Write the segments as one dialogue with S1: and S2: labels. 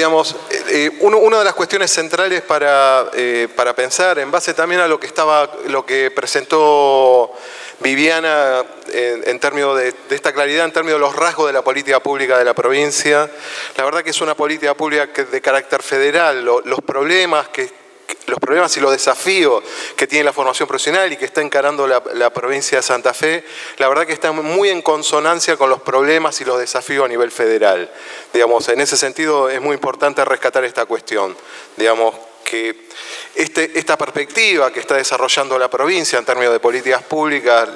S1: digamos, una de las cuestiones centrales para pensar, en base también a lo que presentó Viviana en términos de esta claridad, en términos de los rasgos de la política pública de la provincia, la verdad que es una política pública de carácter federal. Los problemas y los desafíos que tiene la formación profesional y que está encarando la provincia de Santa Fe, la verdad que está muy en consonancia con los problemas y los desafíos a nivel federal. Digamos, en ese sentido es muy importante rescatar esta cuestión. Digamos, que esta perspectiva que está desarrollando la provincia en términos de políticas públicas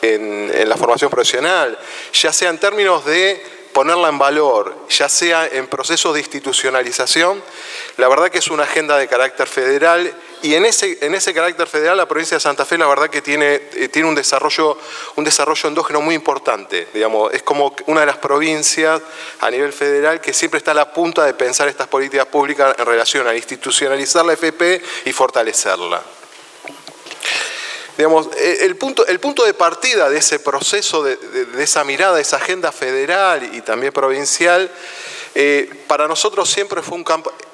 S1: en la formación profesional, ya sea en términos de ponerla en valor, ya sea en procesos de institucionalización, la verdad que es una agenda de carácter federal y en ese carácter federal la provincia de Santa Fe la verdad que tiene un desarrollo endógeno muy importante. Digamos, es como una de las provincias a nivel federal que siempre está a la punta de pensar estas políticas públicas en relación a institucionalizar la FP y fortalecerla. Digamos, el punto de partida de ese proceso, de esa mirada, de esa agenda federal y también provincial, para nosotros siempre fue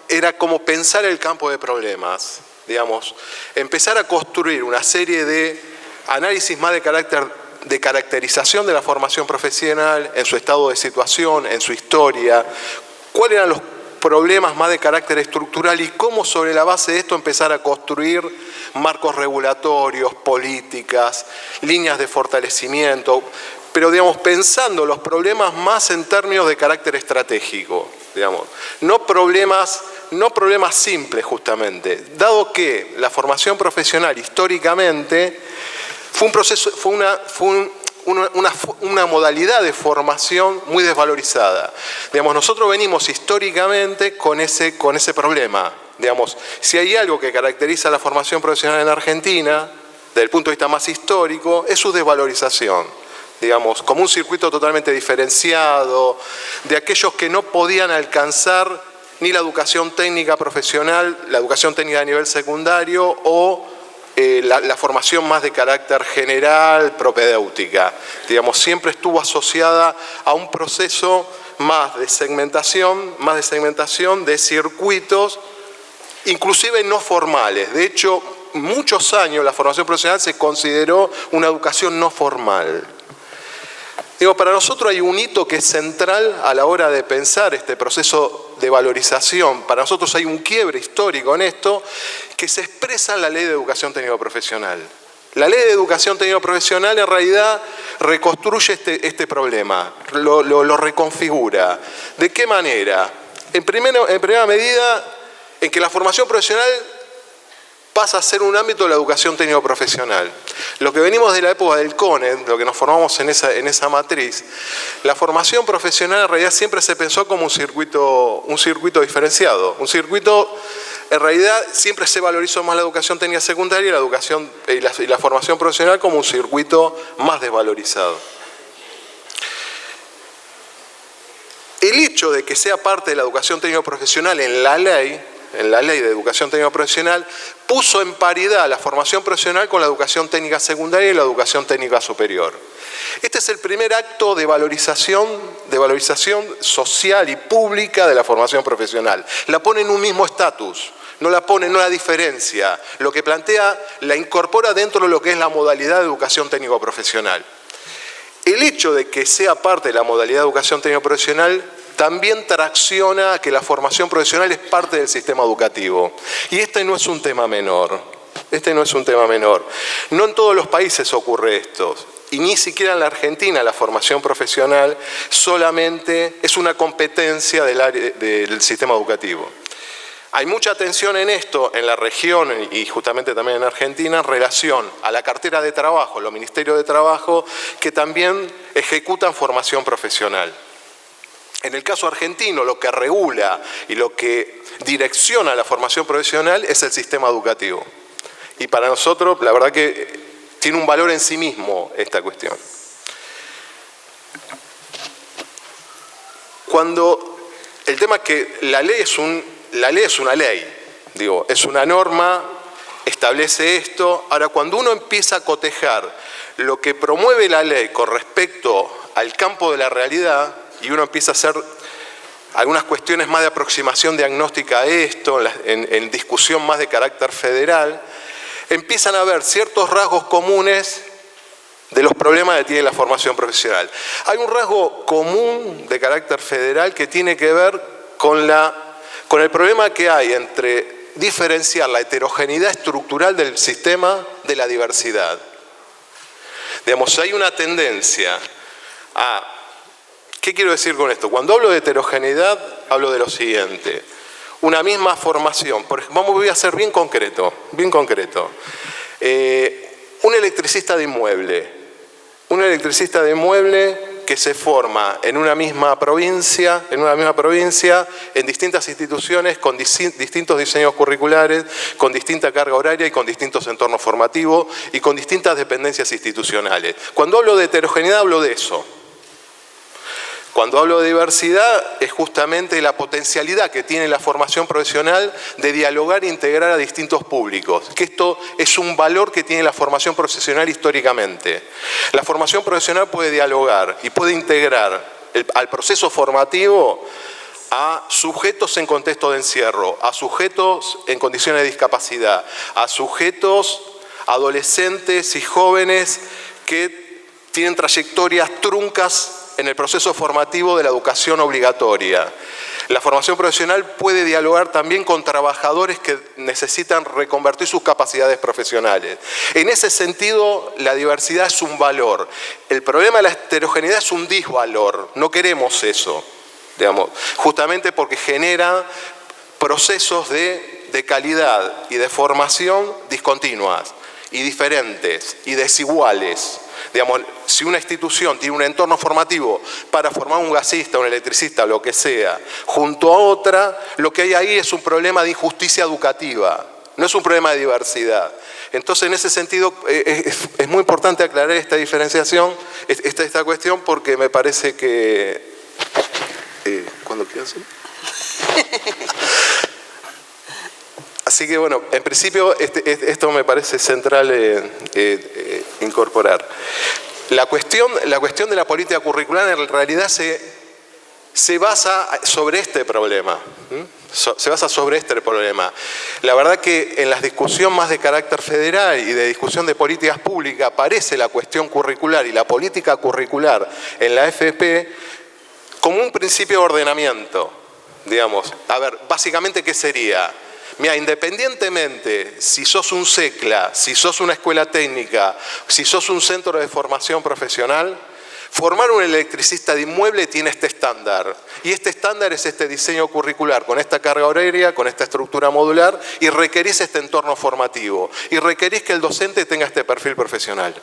S1: era como pensar el campo de problemas. Digamos, empezar a construir una serie de análisis más de caracterización de la formación profesional en su estado de situación, en su historia, cuáles eran los problemas más de carácter estructural y cómo sobre la base de esto empezar a construir marcos regulatorios, políticas, líneas de fortalecimiento, pero digamos, pensando los problemas más en términos de carácter estratégico, digamos, no problemas simples justamente, dado que la formación profesional históricamente fue una modalidad de formación muy desvalorizada. Digamos, nosotros venimos históricamente con ese problema. Digamos, si hay algo que caracteriza la formación profesional en Argentina, desde el punto de vista más histórico, es su desvalorización. Digamos, como un circuito totalmente diferenciado, de aquellos que no podían alcanzar ni la educación técnica profesional, la educación técnica a nivel secundario o la formación más de carácter general, propedéutica. Digamos, siempre estuvo asociada a un proceso más de segmentación de circuitos, inclusive no formales. De hecho, muchos años la formación profesional se consideró una educación no formal. Digo, para nosotros hay un hito que es central a la hora de pensar este proceso de valorización. Para nosotros hay un quiebre histórico en esto que se expresa en la Ley de Educación Técnico-Profesional. La Ley de Educación Técnico-Profesional en realidad reconstruye este problema, lo reconfigura. ¿De qué manera? En primera medida, en que la formación profesional pasa a ser un ámbito de la educación técnico-profesional. Lo que venimos de la época del CONED, lo que nos formamos en esa matriz, la formación profesional en realidad siempre se pensó como un circuito diferenciado. Un circuito, en realidad, siempre se valorizó más la educación técnica secundaria y la formación profesional como un circuito más desvalorizado. El hecho de que sea parte de la educación técnico-profesional en la ley de educación técnico-profesional, puso en paridad la formación profesional con la educación técnica secundaria y la educación técnica superior. Este es el primer acto de valorización social y pública de la formación profesional. La pone en un mismo estatus, no la diferencia. Lo que plantea, la incorpora dentro de lo que es la modalidad de educación técnico-profesional. El hecho de que sea parte de la modalidad de educación técnico-profesional también tracciona que la formación profesional es parte del sistema educativo. Y este no es un tema menor. No en todos los países ocurre esto. Y ni siquiera en la Argentina la formación profesional solamente es una competencia del sistema educativo. Hay mucha atención en esto en la región y justamente también en Argentina en relación a la cartera de trabajo, los ministerios de trabajo que también ejecutan formación profesional. En el caso argentino, lo que regula y lo que direcciona la formación profesional es el sistema educativo. Y para nosotros, la verdad que tiene un valor en sí mismo esta cuestión. El tema es que la ley es una ley, digo, es una norma, establece esto. Ahora, cuando uno empieza a cotejar lo que promueve la ley con respecto al campo de la realidad, y uno empieza a hacer algunas cuestiones más de aproximación diagnóstica a esto, en discusión más de carácter federal, empiezan a haber ciertos rasgos comunes de los problemas que tiene la formación profesional. Hay un rasgo común de carácter federal que tiene que ver con el problema que hay entre diferenciar la heterogeneidad estructural del sistema de la diversidad. Digamos, hay una tendencia a... ¿Qué quiero decir con esto? Cuando hablo de heterogeneidad, hablo de lo siguiente. Una misma formación, voy a ser bien concreto. Un electricista de inmueble. Un electricista de inmueble que se forma en una misma provincia, en distintas instituciones, con distintos diseños curriculares, con distinta carga horaria y con distintos entornos formativos y con distintas dependencias institucionales. Cuando hablo de heterogeneidad, hablo de eso. Cuando hablo de diversidad, es justamente la potencialidad que tiene la formación profesional de dialogar e integrar a distintos públicos. Que esto es un valor que tiene la formación profesional históricamente. La formación profesional puede dialogar y puede integrar al proceso formativo a sujetos en contexto de encierro, a sujetos en condiciones de discapacidad, a sujetos adolescentes y jóvenes que tienen trayectorias truncas en el proceso formativo de la educación obligatoria. La formación profesional puede dialogar también con trabajadores que necesitan reconvertir sus capacidades profesionales. En ese sentido, la diversidad es un valor. El problema de la heterogeneidad es un disvalor. No queremos eso, digamos, justamente porque genera procesos de calidad y de formación discontinuas y diferentes y desiguales. Digamos, si una institución tiene un entorno formativo para formar un gasista, un electricista, lo que sea, junto a otra, lo que hay ahí es un problema de injusticia educativa, no es un problema de diversidad. Entonces, en ese sentido, es muy importante aclarar esta diferenciación, esta cuestión, porque me parece que... ¿Cuándo quieras? Así que, bueno, en principio, esto me parece central incorporar. La cuestión de la política curricular en realidad se basa sobre este problema. La verdad que en las discusiones más de carácter federal y de discusión de políticas públicas aparece la cuestión curricular y la política curricular en la AFP como un principio de ordenamiento. Digamos, a ver, básicamente, ¿qué sería? Mira, independientemente si sos un CECLA, si sos una escuela técnica, si sos un centro de formación profesional, formar un electricista de inmueble tiene este estándar. Y este estándar es este diseño curricular, con esta carga horaria, con esta estructura modular, y requerís este entorno formativo. Y requerís que el docente tenga este perfil profesional.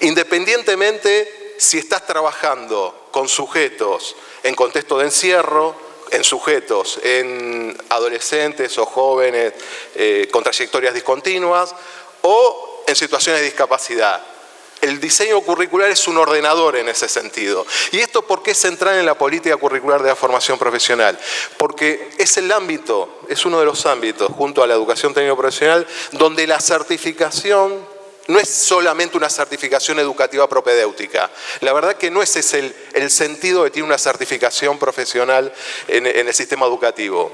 S1: Independientemente si estás trabajando con sujetos en contexto de encierro, en sujetos, en adolescentes o jóvenes con trayectorias discontinuas o en situaciones de discapacidad. El diseño curricular es un ordenador en ese sentido. ¿Y esto por qué es central en la política curricular de la formación profesional? Porque es el ámbito, es uno de los ámbitos, junto a la educación técnico-profesional, donde la certificación no es solamente una certificación educativa propedéutica. La verdad que no ese es el sentido que tiene una certificación profesional en el sistema educativo.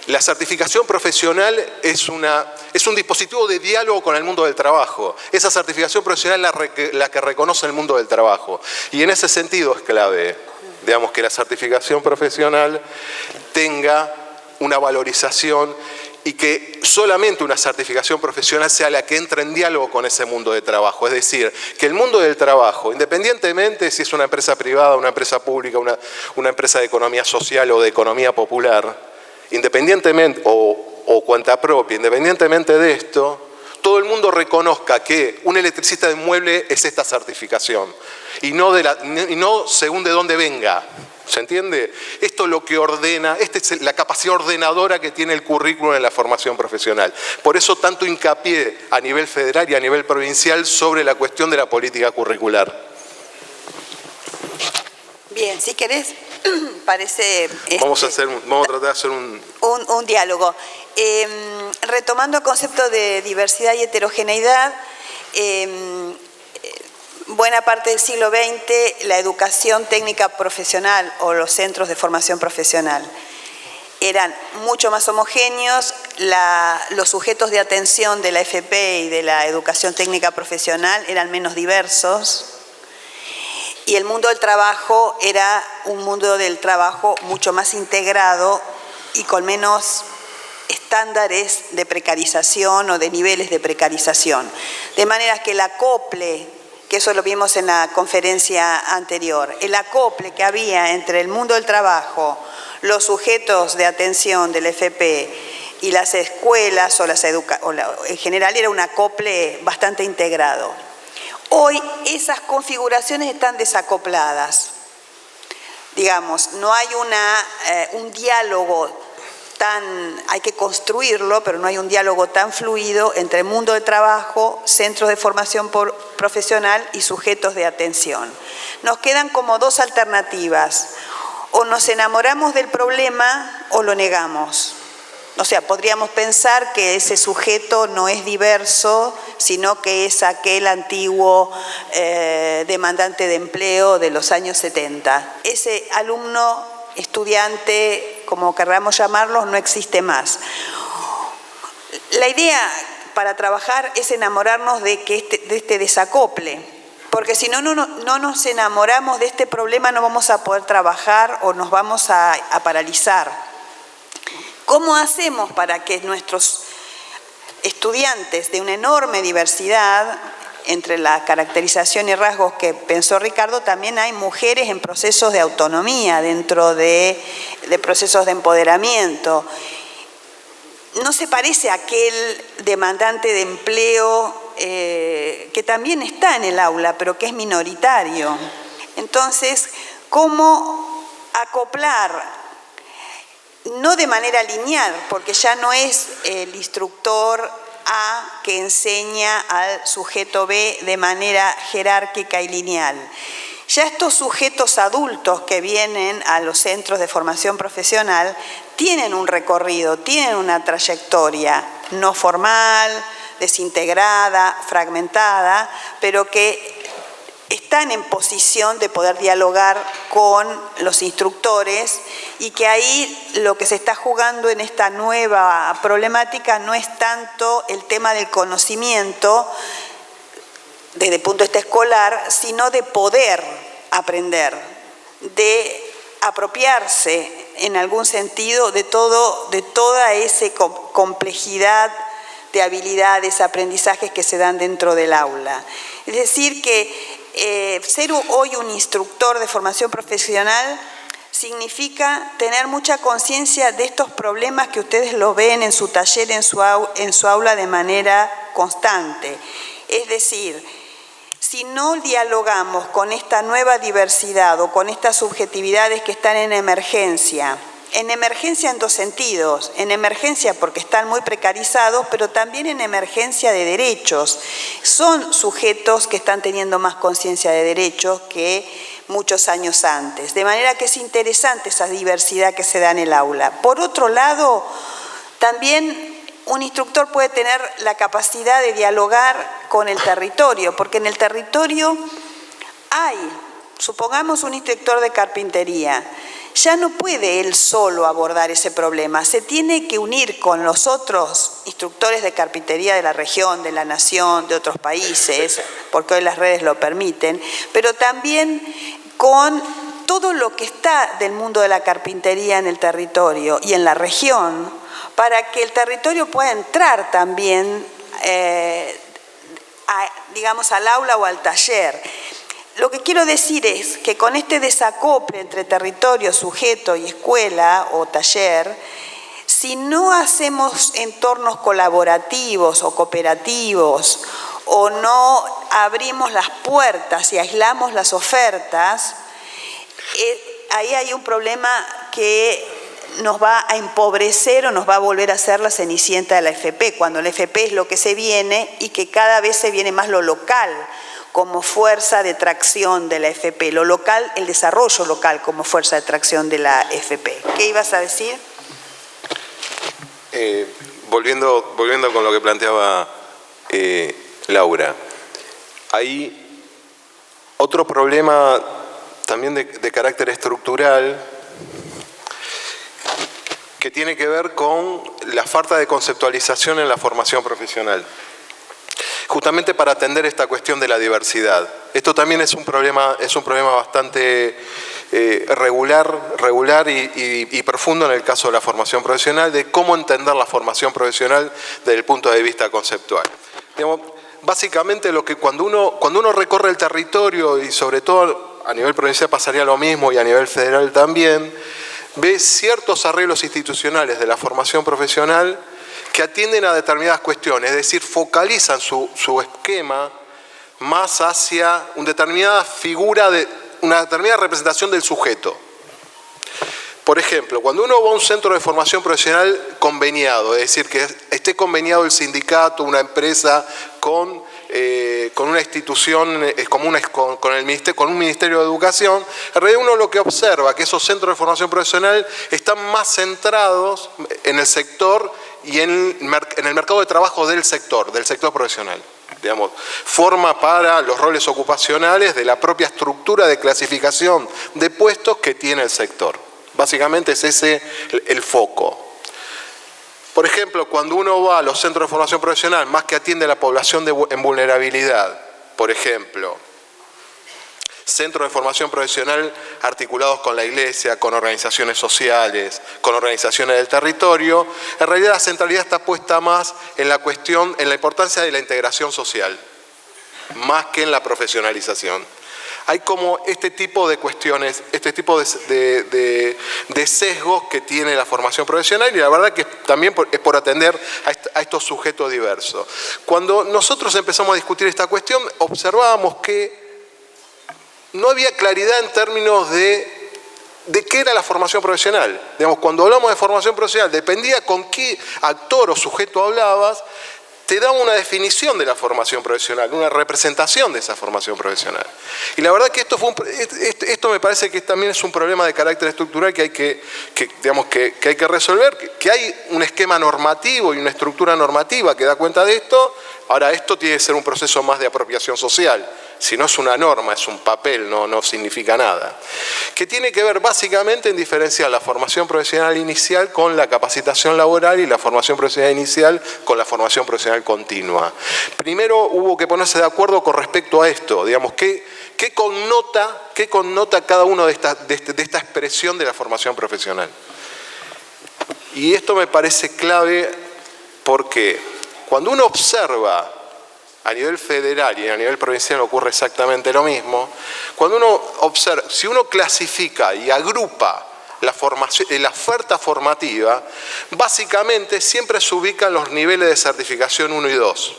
S1: La certificación profesional es un dispositivo de diálogo con el mundo del trabajo. Esa certificación profesional es la que reconoce el mundo del trabajo. Y en ese sentido es clave, digamos, que la certificación profesional tenga una valorización y que solamente una certificación profesional sea la que entre en diálogo con ese mundo de trabajo. Es decir, que el mundo del trabajo, independientemente si es una empresa privada, una empresa pública, una empresa de economía social o de economía popular, independientemente, o cuenta propia, independientemente de esto, todo el mundo reconozca que un electricista de inmueble es esta certificación y no según de dónde venga. ¿Se entiende? Esto es lo que ordena, esta es la capacidad ordenadora que tiene el currículum en la formación profesional. Por eso tanto hincapié a nivel federal y a nivel provincial sobre la cuestión de la política curricular.
S2: Bien, si querés, parece...
S1: Vamos a tratar de hacer un
S2: diálogo. Retomando el concepto de diversidad y heterogeneidad, buena parte del siglo XX la educación técnica profesional o los centros de formación profesional eran mucho más homogéneos, los sujetos de atención de la FP y de la educación técnica profesional eran menos diversos y el mundo del trabajo era un mundo del trabajo mucho más integrado y con menos estándares de precarización o de niveles de precarización. De manera que el acople, que eso lo vimos en la conferencia anterior, el acople que había entre el mundo del trabajo, los sujetos de atención del FP y las escuelas en general era un acople bastante integrado. Hoy esas configuraciones están desacopladas. Digamos, no hay un diálogo hay que construirlo, pero no hay un diálogo tan fluido entre el mundo del trabajo, centros de formación profesional y sujetos de atención. Nos quedan como dos alternativas. O nos enamoramos del problema o lo negamos. O sea, podríamos pensar que ese sujeto no es diverso, sino que es aquel antiguo demandante de empleo de los años 70. Ese alumno, estudiante, como queramos llamarlo, no existe más. La idea para trabajar es enamorarnos de este desacople. Porque si no nos enamoramos de este problema no vamos a poder trabajar o nos vamos a paralizar. ¿Cómo hacemos para que nuestros estudiantes de una enorme diversidad, entre la caracterización y rasgos que pensó Ricardo, también hay mujeres en procesos de autonomía, dentro de procesos de empoderamiento? No se parece a aquel demandante de empleo que también está en el aula, pero que es minoritario. Entonces, ¿cómo acoplar? No de manera lineal, porque ya no es el instructor A que enseña al sujeto B de manera jerárquica y lineal. Ya estos sujetos adultos que vienen a los centros de formación profesional tienen un recorrido, tienen una trayectoria no formal, desintegrada, fragmentada, pero que están en posición de poder dialogar con los instructores y que ahí lo que se está jugando en esta nueva problemática no es tanto el tema del conocimiento desde el punto de vista escolar, sino de poder aprender, de apropiarse en algún sentido de toda esa complejidad de habilidades, aprendizajes que se dan dentro del aula. Es decir, que ser hoy un instructor de formación profesional significa tener mucha conciencia de estos problemas que ustedes lo ven en su taller, en su aula de manera constante. Es decir, si no dialogamos con esta nueva diversidad o con estas subjetividades que están en emergencia en dos sentidos, en emergencia porque están muy precarizados, pero también en emergencia de derechos. Son sujetos que están teniendo más conciencia de derechos que muchos años antes, de manera que es interesante esa diversidad que se da en el aula. Por otro lado, también un instructor puede tener la capacidad de dialogar con el territorio, porque en el territorio hay, supongamos, un instructor de carpintería. Ya no puede él solo abordar ese problema, se tiene que unir con los otros instructores de carpintería de la región, de la nación, de otros países, porque hoy las redes lo permiten, pero también con todo lo que está del mundo de la carpintería en el territorio y en la región, para que el territorio pueda entrar también, digamos, al aula o al taller. Lo que quiero decir es que con este desacople entre territorio, sujeto y escuela o taller, si no hacemos entornos colaborativos o cooperativos o no abrimos las puertas y aislamos las ofertas, ahí hay un problema que nos va a empobrecer o nos va a volver a ser la cenicienta de la FP, cuando la FP es lo que se viene y que cada vez se viene más lo local como fuerza de tracción de la FP, lo local, el desarrollo local como fuerza de tracción de la FP. ¿Qué ibas a decir?
S1: Volviendo con lo que planteaba Laura, hay Otro problema también de carácter estructural que tiene que ver con la falta de conceptualización en la formación profesional, justamente para atender esta cuestión de la diversidad. Esto también es un problema bastante regular y profundo en el caso de la formación profesional, de cómo entender la formación profesional desde el punto de vista conceptual. Digamos, básicamente cuando uno recorre el territorio, y sobre todo a nivel provincial pasaría lo mismo y a nivel federal también, ve ciertos arreglos institucionales de la formación profesional que atienden a determinadas cuestiones, es decir, focalizan su esquema más hacia una determinada figura, una determinada representación del sujeto. Por ejemplo, cuando uno va a un centro de formación profesional conveniado, es decir, que esté conveniado el sindicato, una empresa con una institución, con un ministerio de educación, en realidad uno lo que observa que esos centros de formación profesional están más centrados en el sector y en el mercado de trabajo del sector profesional. Digamos, forma para los roles ocupacionales de la propia estructura de clasificación de puestos que tiene el sector. Básicamente es ese el foco. Por ejemplo, cuando uno va a los centros de formación profesional, más que atiende a la población en vulnerabilidad, por ejemplo, centros de formación profesional articulados con la iglesia, con organizaciones sociales, con organizaciones del territorio, en realidad la centralidad está puesta más en la importancia de la integración social, más que en la profesionalización. Hay como este tipo de cuestiones, este tipo de sesgos que tiene la formación profesional, y la verdad que también es por atender a estos sujetos diversos. Cuando nosotros empezamos a discutir esta cuestión, observábamos que no había claridad en términos de qué era la formación profesional. Digamos, cuando hablamos de formación profesional, dependía con qué actor o sujeto hablabas, te da una definición de la formación profesional, una representación de esa formación profesional. Y la verdad que esto me parece que también es un problema de carácter estructural que hay que resolver, que hay un esquema normativo y una estructura normativa que da cuenta de esto. Ahora, esto tiene que ser un proceso más de apropiación social. Si no es una norma, es un papel, no significa nada. Que tiene que ver básicamente en diferenciar la formación profesional inicial con la capacitación laboral y la formación profesional inicial con la formación profesional continua. Primero hubo que ponerse de acuerdo con respecto a esto, digamos, ¿qué connota cada uno de esta expresión de la formación profesional? Y esto me parece clave porque cuando uno observa a nivel federal y a nivel provincial ocurre exactamente lo mismo, cuando uno observa, si uno clasifica y agrupa la oferta formativa, básicamente siempre se ubican los niveles de certificación 1 y 2.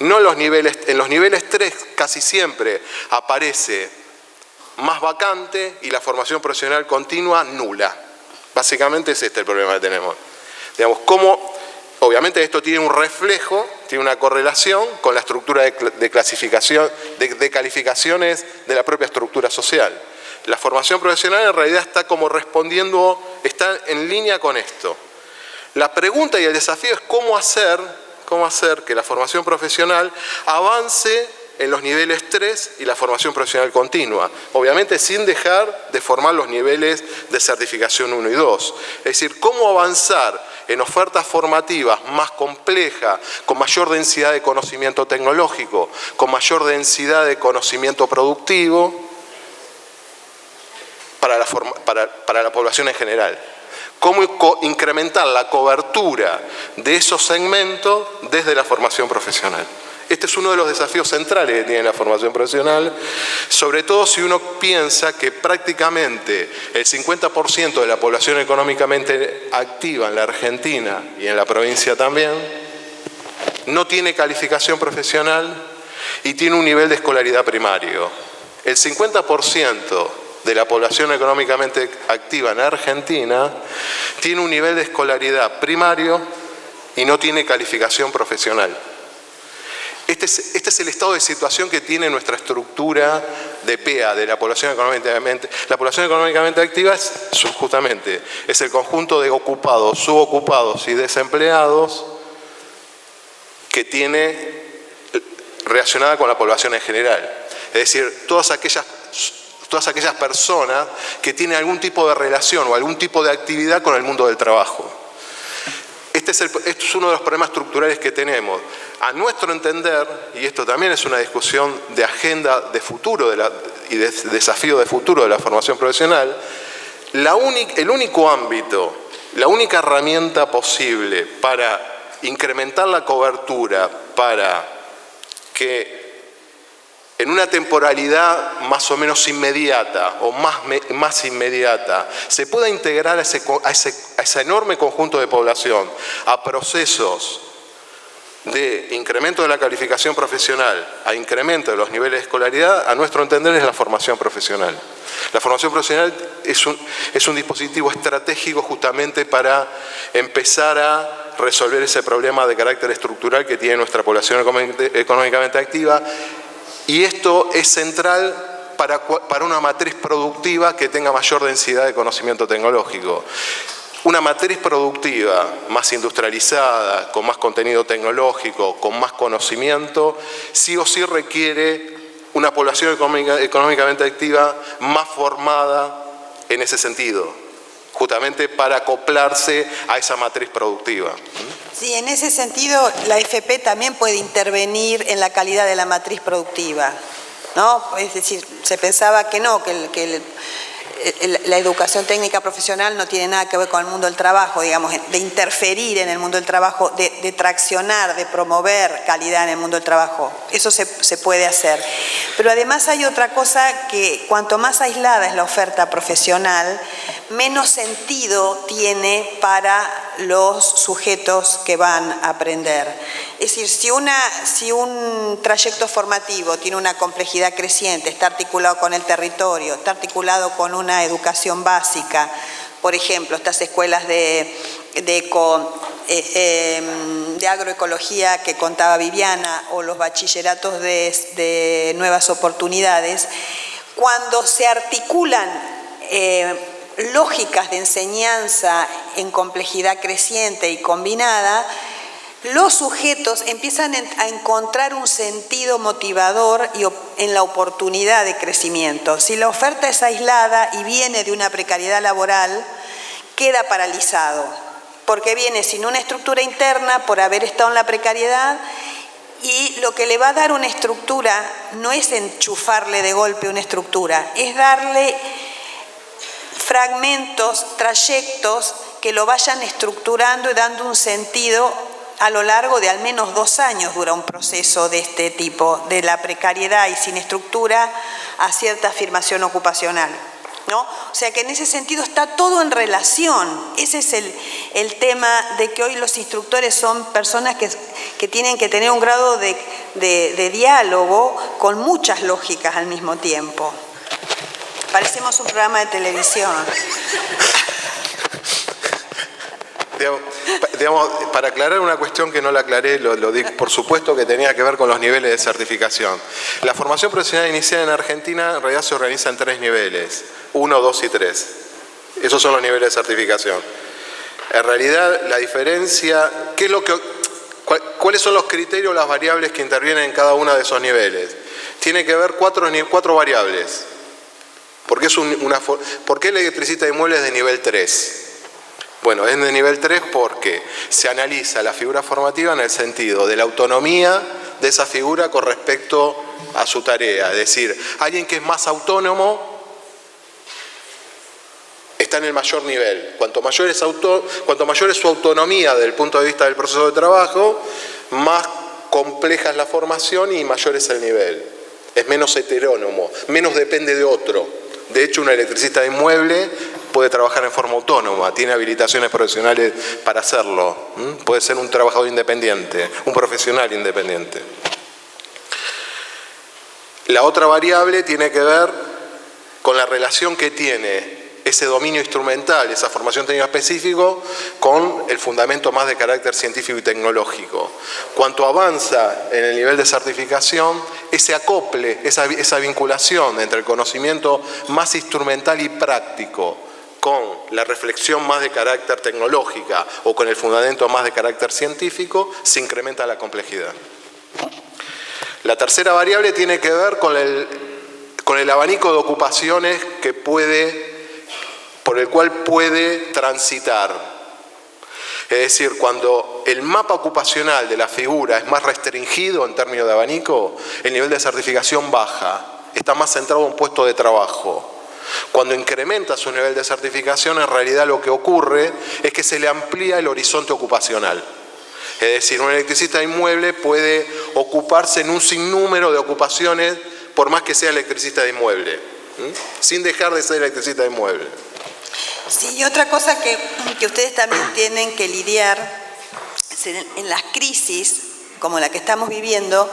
S1: No en los niveles 3 casi siempre aparece más vacante y la formación profesional continua nula. Básicamente es este el problema que tenemos. Digamos, obviamente esto tiene un reflejo, tiene una correlación con la estructura de clasificación, de calificaciones de la propia estructura social. La formación profesional en realidad está está en línea con esto. La pregunta y el desafío es cómo hacer que la formación profesional avance en los niveles 3 y la formación profesional continua. Obviamente sin dejar de formar los niveles de certificación 1 y 2. Es decir, cómo avanzar en ofertas formativas más complejas, con mayor densidad de conocimiento tecnológico, con mayor densidad de conocimiento productivo para la población en general. Cómo incrementar la cobertura de esos segmentos desde la formación profesional. Este es uno de los desafíos centrales que tiene la formación profesional, sobre todo si uno piensa que prácticamente el 50% de la población económicamente activa en la Argentina y en la provincia también no tiene calificación profesional y tiene un nivel de escolaridad primario. El 50% de la población económicamente activa en Argentina tiene un nivel de escolaridad primario y no tiene calificación profesional. Este es el estado de situación que tiene nuestra estructura de PEA, de la población económicamente. La población económicamente activa es el conjunto de ocupados, subocupados y desempleados que tiene relacionada con la población en general. Es decir, todas aquellas personas que tienen algún tipo de relación o algún tipo de actividad con el mundo del trabajo. Este es uno de los problemas estructurales que tenemos. A nuestro entender, y esto también es una discusión de agenda de futuro y de desafío de futuro de la formación profesional, el único ámbito, la única herramienta posible para incrementar la cobertura, para que en una temporalidad más o menos inmediata o más inmediata se pueda integrar a ese enorme conjunto de población a procesos de incremento de la calificación profesional, a incremento de los niveles de escolaridad, a nuestro entender es la formación profesional. La formación profesional es un dispositivo estratégico justamente para empezar a resolver ese problema de carácter estructural que tiene nuestra población económicamente activa. Y esto es central para una matriz productiva que tenga mayor densidad de conocimiento tecnológico. Una matriz productiva más industrializada, con más contenido tecnológico, con más conocimiento, sí o sí requiere una población económicamente activa más formada en ese sentido, justamente para acoplarse a esa matriz productiva.
S2: Sí, en ese sentido la FP también puede intervenir en la calidad de la matriz productiva, ¿no? Es decir, se pensaba que no, que la educación técnica profesional no tiene nada que ver con el mundo del trabajo, digamos, de interferir en el mundo del trabajo, de traccionar, de promover calidad en el mundo del trabajo. Eso se puede hacer. Pero además hay otra cosa que cuanto más aislada es la oferta profesional, menos sentido tiene para los sujetos que van a aprender. Es decir, si un trayecto formativo tiene una complejidad creciente, está articulado con el territorio, está articulado con una educación básica, por ejemplo, estas escuelas de agroecología que contaba Viviana o los bachilleratos de nuevas oportunidades, cuando se articulan lógicas de enseñanza en complejidad creciente y combinada, los sujetos empiezan a encontrar un sentido motivador en la oportunidad de crecimiento. Si la oferta es aislada y viene de una precariedad laboral, queda paralizado, porque viene sin una estructura interna por haber estado en la precariedad, y lo que le va a dar una estructura no es enchufarle de golpe una estructura, es darle fragmentos, trayectos que lo vayan estructurando y dando un sentido a lo largo de al menos 2 años. Dura un proceso de este tipo, de la precariedad y sin estructura a cierta afirmación ocupacional, ¿no? O sea que en ese sentido está todo en relación. Ese es el tema de que hoy los instructores son personas que tienen que tener un grado de diálogo con muchas lógicas al mismo tiempo. Parecemos un programa de televisión.
S1: Digamos, para aclarar una cuestión que no la aclaré, lo di por supuesto que tenía que ver con los niveles de certificación. La formación profesional inicial en Argentina en realidad se organiza en 3 niveles, 1, 2 y 3. Esos son los niveles de certificación. En realidad la diferencia, ¿cuáles son los criterios, las variables que intervienen en cada uno de esos niveles? Tiene que ver 4 variables. ¿Por qué el electricista de inmuebles es de nivel 3? Bueno, es de nivel 3 porque se analiza la figura formativa en el sentido de la autonomía de esa figura con respecto a su tarea. Es decir, alguien que es más autónomo está en el mayor nivel. Cuanto mayor es su autonomía desde el punto de vista del proceso de trabajo, más compleja es la formación y mayor es el nivel. Es menos heterónomo, menos depende de otro. De hecho, un electricista de inmueble puede trabajar en forma autónoma, tiene habilitaciones profesionales para hacerlo. Puede ser un trabajador independiente, un profesional independiente. La otra variable tiene que ver con la relación que tiene ese dominio instrumental, esa formación técnica específica, con el fundamento más de carácter científico y tecnológico. Cuanto avanza en el nivel de certificación, ese acople, esa vinculación entre el conocimiento más instrumental y práctico con la reflexión más de carácter tecnológica o con el fundamento más de carácter científico, se incrementa la complejidad. La tercera variable tiene que ver con el abanico de ocupaciones por el cual puede transitar. Es decir, cuando el mapa ocupacional de la figura es más restringido en términos de abanico, el nivel de certificación baja, está más centrado en un puesto de trabajo. Cuando incrementa su nivel de certificación, en realidad lo que ocurre es que se le amplía el horizonte ocupacional. Es decir, un electricista de inmueble puede ocuparse en un sinnúmero de ocupaciones, por más que sea electricista de inmueble, sin dejar de ser electricista de inmueble.
S2: Sí, y otra cosa que ustedes también tienen que lidiar en las crisis, como la que estamos viviendo,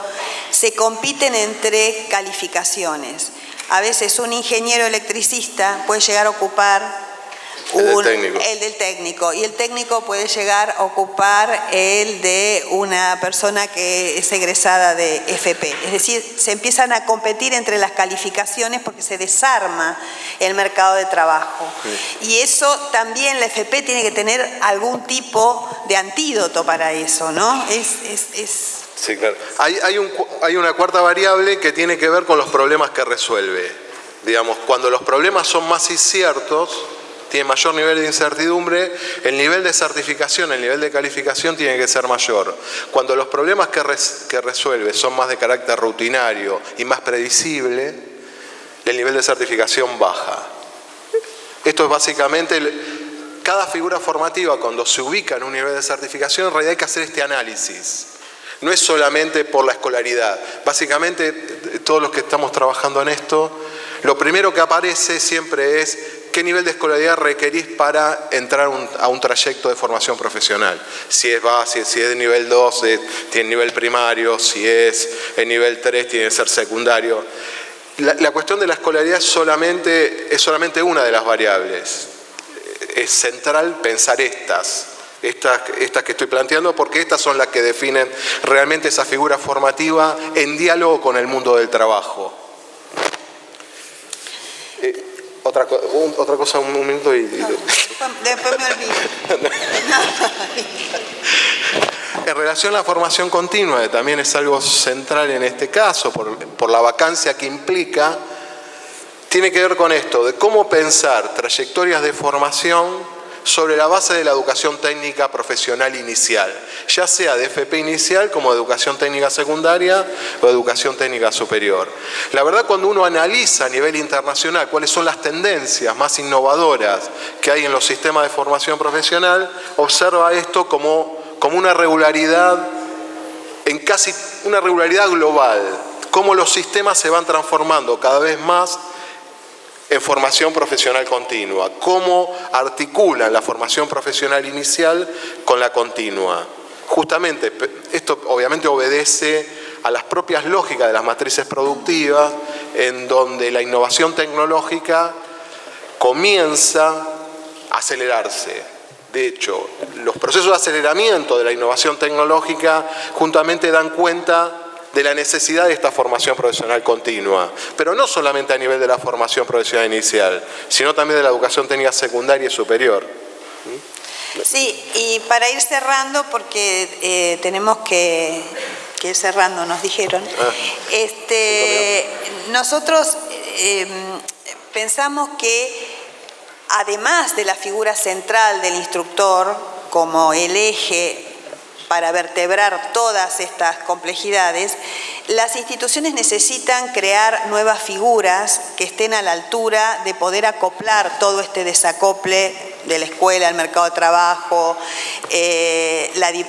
S2: se compiten entre calificaciones. A veces un ingeniero electricista puede llegar a ocupar el del técnico, y el técnico puede llegar a ocupar el de una persona que es egresada de FP. Es decir, se empiezan a competir entre las calificaciones porque se desarma el mercado de trabajo. Sí. Y eso también la FP tiene que tener algún tipo de antídoto para eso, ¿no?
S1: Sí, claro. Hay una cuarta variable que tiene que ver con los problemas que resuelve. Digamos, cuando los problemas son más inciertos, tiene mayor nivel de incertidumbre, el nivel de certificación, el nivel de calificación tiene que ser mayor. Cuando los problemas que resuelve son más de carácter rutinario y más previsible, el nivel de certificación baja. Esto es básicamente, cada figura formativa cuando se ubica en un nivel de certificación, en realidad hay que hacer este análisis. No es solamente por la escolaridad. Básicamente, todos los que estamos trabajando en esto, lo primero que aparece siempre es qué nivel de escolaridad requerís para entrar a un trayecto de formación profesional. Si es base, si es de nivel 2, tiene nivel primario, si es el nivel 3, tiene que ser secundario. La cuestión de la escolaridad es solamente una de las variables. Es central pensar estas que estoy planteando, porque estas son las que definen realmente esa figura formativa en diálogo con el mundo del trabajo. Otra cosa, un minuto y...
S2: Después me olvido.
S1: En relación a la formación continua, que también es algo central en este caso, por la vacancia que implica, tiene que ver con esto, de cómo pensar trayectorias de formación sobre la base de la educación técnica profesional inicial, ya sea de FP inicial como de educación técnica secundaria o de educación técnica superior. La verdad, cuando uno analiza a nivel internacional cuáles son las tendencias más innovadoras que hay en los sistemas de formación profesional, observa esto como una regularidad, una regularidad global, cómo los sistemas se van transformando cada vez más en formación profesional continua, cómo articulan la formación profesional inicial con la continua. Justamente, esto obviamente obedece a las propias lógicas de las matrices productivas, en donde la innovación tecnológica comienza a acelerarse. De hecho, los procesos de aceleramiento de la innovación tecnológica justamente dan cuenta de la necesidad de esta formación profesional continua, pero no solamente a nivel de la formación profesional inicial, sino también de la educación técnica secundaria y superior.
S2: Sí, y para ir cerrando, porque tenemos que ir cerrando, nos dijeron, nosotros pensamos que además de la figura central del instructor como el eje para vertebrar todas estas complejidades, las instituciones necesitan crear nuevas figuras que estén a la altura de poder acoplar todo este desacople de la escuela, el mercado de trabajo,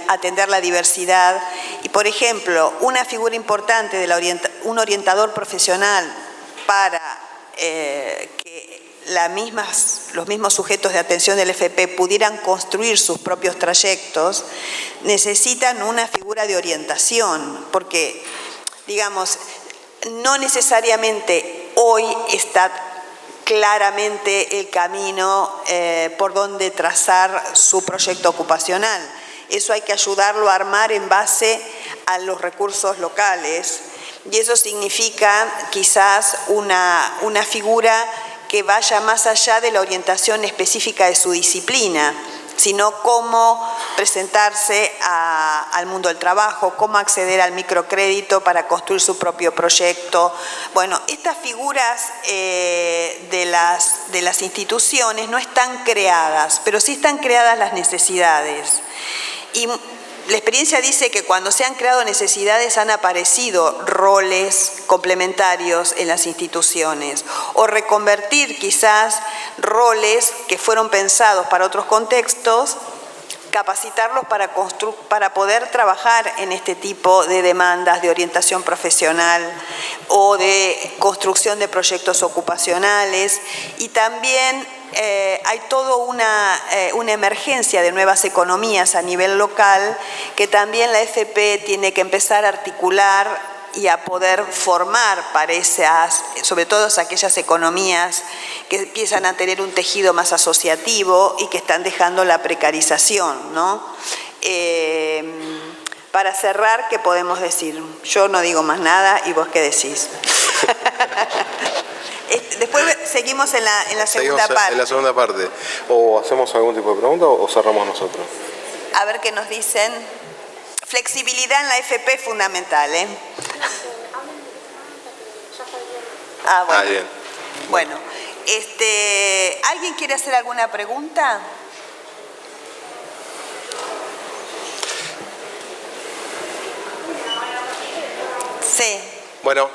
S2: atender la diversidad. Y, por ejemplo, una figura importante de un orientador profesional para que los mismos sujetos de atención del FP pudieran construir sus propios trayectos, necesitan una figura de orientación, porque, digamos, no necesariamente hoy está claramente el camino por donde trazar su proyecto ocupacional. Eso hay que ayudarlo a armar en base a los recursos locales, y eso significa quizás una figura que vaya más allá de la orientación específica de su disciplina. sino cómo presentarse al mundo del trabajo, cómo acceder al microcrédito para construir su propio proyecto. Bueno, estas figuras de las instituciones no están creadas, pero sí están creadas las necesidades. Y la experiencia dice que cuando se han creado necesidades han aparecido roles complementarios en las instituciones, o reconvertir quizás roles que fueron pensados para otros contextos, capacitarlos para poder trabajar en este tipo de demandas de orientación profesional o de construcción de proyectos ocupacionales. Y también hay toda una emergencia de nuevas economías a nivel local que también la FP tiene que empezar a articular y a poder formar para esas, sobre todo aquellas economías que empiezan a tener un tejido más asociativo y que están dejando la precarización, ¿no? Para cerrar, ¿qué podemos decir? Yo no digo más nada y vos qué decís. Después seguimos en la segunda parte.
S1: En la segunda parte. ¿O hacemos algún tipo de pregunta o cerramos nosotros?
S2: A ver qué nos dicen. Flexibilidad en la FP es fundamental, ¿eh? Bueno.
S1: Bien.
S2: Bueno, ¿alguien quiere hacer alguna pregunta? Sí.
S1: Bueno,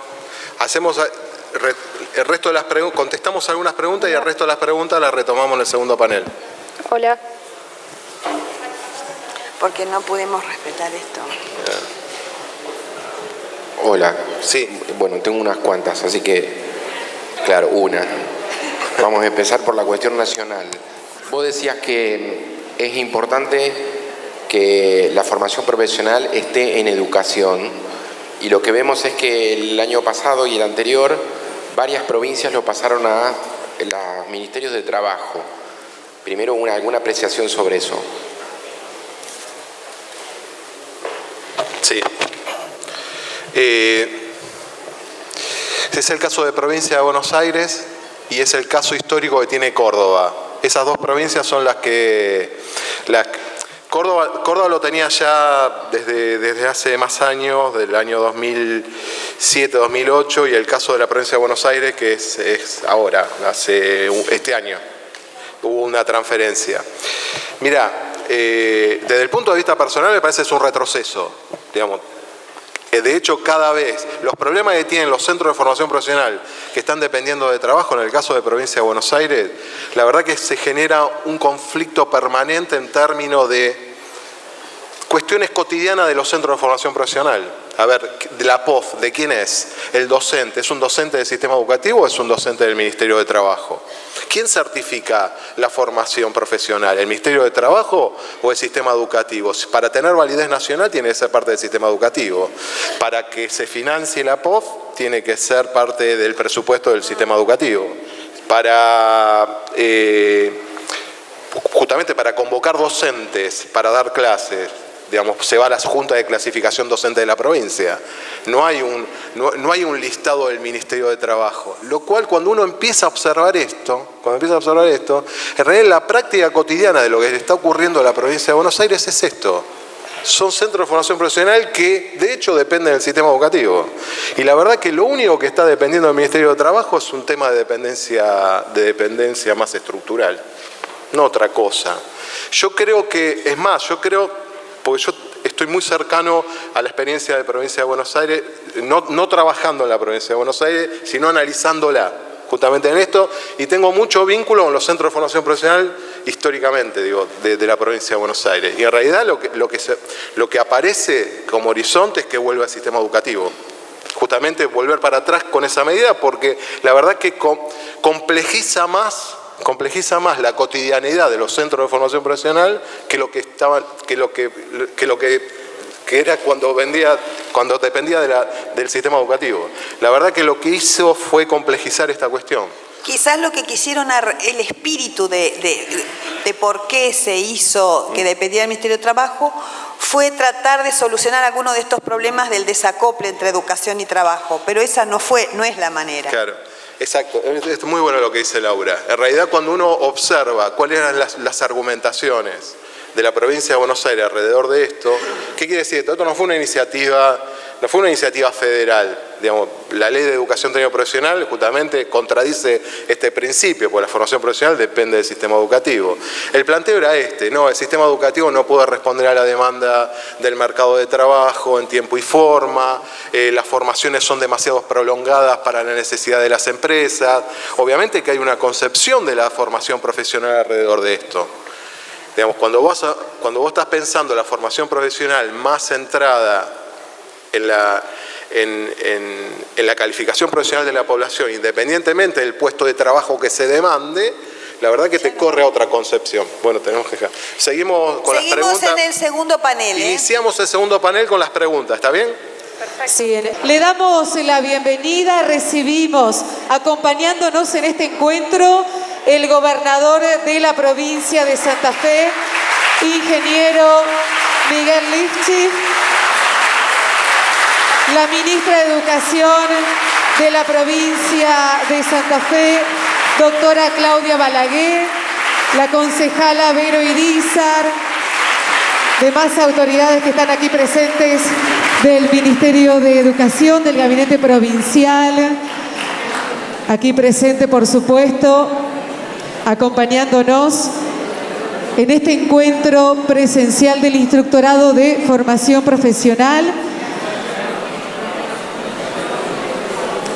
S1: hacemos el resto de las preguntas, contestamos algunas preguntas y el resto de las preguntas las retomamos en el segundo panel.
S3: Hola.
S2: Porque no pudimos respetar esto.
S4: Hola.
S1: Sí.
S4: Bueno, tengo unas cuantas, así que, claro, una. Vamos a empezar por la cuestión nacional. Vos decías que es importante que la formación profesional esté en educación, y lo que vemos es que el año pasado y el anterior, varias provincias lo pasaron a los ministerios de trabajo. Primero, alguna apreciación sobre eso.
S1: Sí. Este es el caso de provincia de Buenos Aires y es el caso histórico que tiene Córdoba. Esas dos provincias son las que... Córdoba lo tenía ya desde hace más años, del año 2007-2008, y el caso de la provincia de Buenos Aires, que es ahora, este año. Hubo una transferencia. Mirá, desde el punto de vista personal me parece que es un retroceso, digamos. De hecho, cada vez los problemas que tienen los centros de formación profesional que están dependiendo de trabajo, en el caso de provincia de Buenos Aires, la verdad que se genera un conflicto permanente en términos de cuestiones cotidianas de los centros de formación profesional. A ver, la POF, ¿de quién es? El docente, ¿es un docente del sistema educativo o es un docente del Ministerio de Trabajo? ¿Quién certifica la formación profesional? ¿El Ministerio de Trabajo o el sistema educativo? Para tener validez nacional tiene que ser parte del sistema educativo. Para que se financie la POF tiene que ser parte del presupuesto del sistema educativo. Justamente para convocar docentes, para dar clases, digamos, se va a la Junta de Clasificación Docente de la provincia. No hay un listado del Ministerio de Trabajo. Lo cual, cuando uno empieza a observar esto, en realidad la práctica cotidiana de lo que está ocurriendo en la provincia de Buenos Aires es esto. Son centros de formación profesional que, de hecho, dependen del sistema educativo. Y la verdad que lo único que está dependiendo del Ministerio de Trabajo es un tema de dependencia más estructural, no otra cosa. Yo creo que, porque yo estoy muy cercano a la experiencia de provincia de Buenos Aires, no trabajando en la provincia de Buenos Aires, sino analizándola justamente en esto, y tengo mucho vínculo con los centros de formación profesional históricamente, digo, de la provincia de Buenos Aires. Y en realidad lo que aparece como horizonte es que vuelva al sistema educativo. Justamente volver para atrás con esa medida, porque la verdad que complejiza más la cotidianidad de los centros de formación profesional que era cuando dependía del sistema educativo. La verdad que lo que hizo fue complejizar esta cuestión.
S2: Quizás lo que quisieron, el espíritu de por qué se hizo que dependía del Ministerio de Trabajo, fue tratar de solucionar algunos de estos problemas del desacople entre educación y trabajo, pero esa no es la manera.
S1: Claro. Exacto, es muy bueno lo que dice Laura. En realidad, cuando uno observa cuáles eran las argumentaciones de la provincia de Buenos Aires alrededor de esto, ¿qué quiere decir esto? Esto no fue una iniciativa federal. Digamos, la ley de educación técnico profesional justamente contradice este principio, porque la formación profesional depende del sistema educativo. El planteo era no, el sistema educativo no puede responder a la demanda del mercado de trabajo en tiempo y forma, las formaciones son demasiado prolongadas para la necesidad de las empresas. Obviamente que hay una concepción de la formación profesional alrededor de esto. Digamos, cuando vos estás pensando la formación profesional más centrada en la calificación profesional de la población, independientemente del puesto de trabajo que se demande, la verdad que te corre a otra concepción. Bueno, tenemos que dejar. Seguimos con las preguntas.
S2: Seguimos en el segundo panel.
S1: Iniciamos el segundo panel con las preguntas, ¿está bien?
S3: Sí, le damos la bienvenida, recibimos acompañándonos en este encuentro el gobernador de la provincia de Santa Fe, ingeniero Miguel Lifchitz, la ministra de Educación de la provincia de Santa Fe, doctora Claudia Balaguer, la concejala Vero Irizar, demás autoridades que están aquí presentes del Ministerio de Educación, del Gabinete Provincial, aquí presente, por supuesto, acompañándonos en este encuentro presencial del Instructorado de Formación Profesional.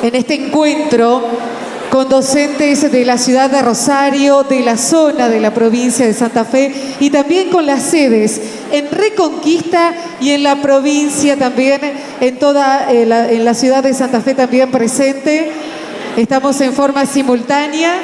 S3: En este encuentro con docentes de la ciudad de Rosario, de la zona de la provincia de Santa Fe y también con las sedes en Reconquista y en la provincia también, en la ciudad de Santa Fe también presente. Estamos en forma simultánea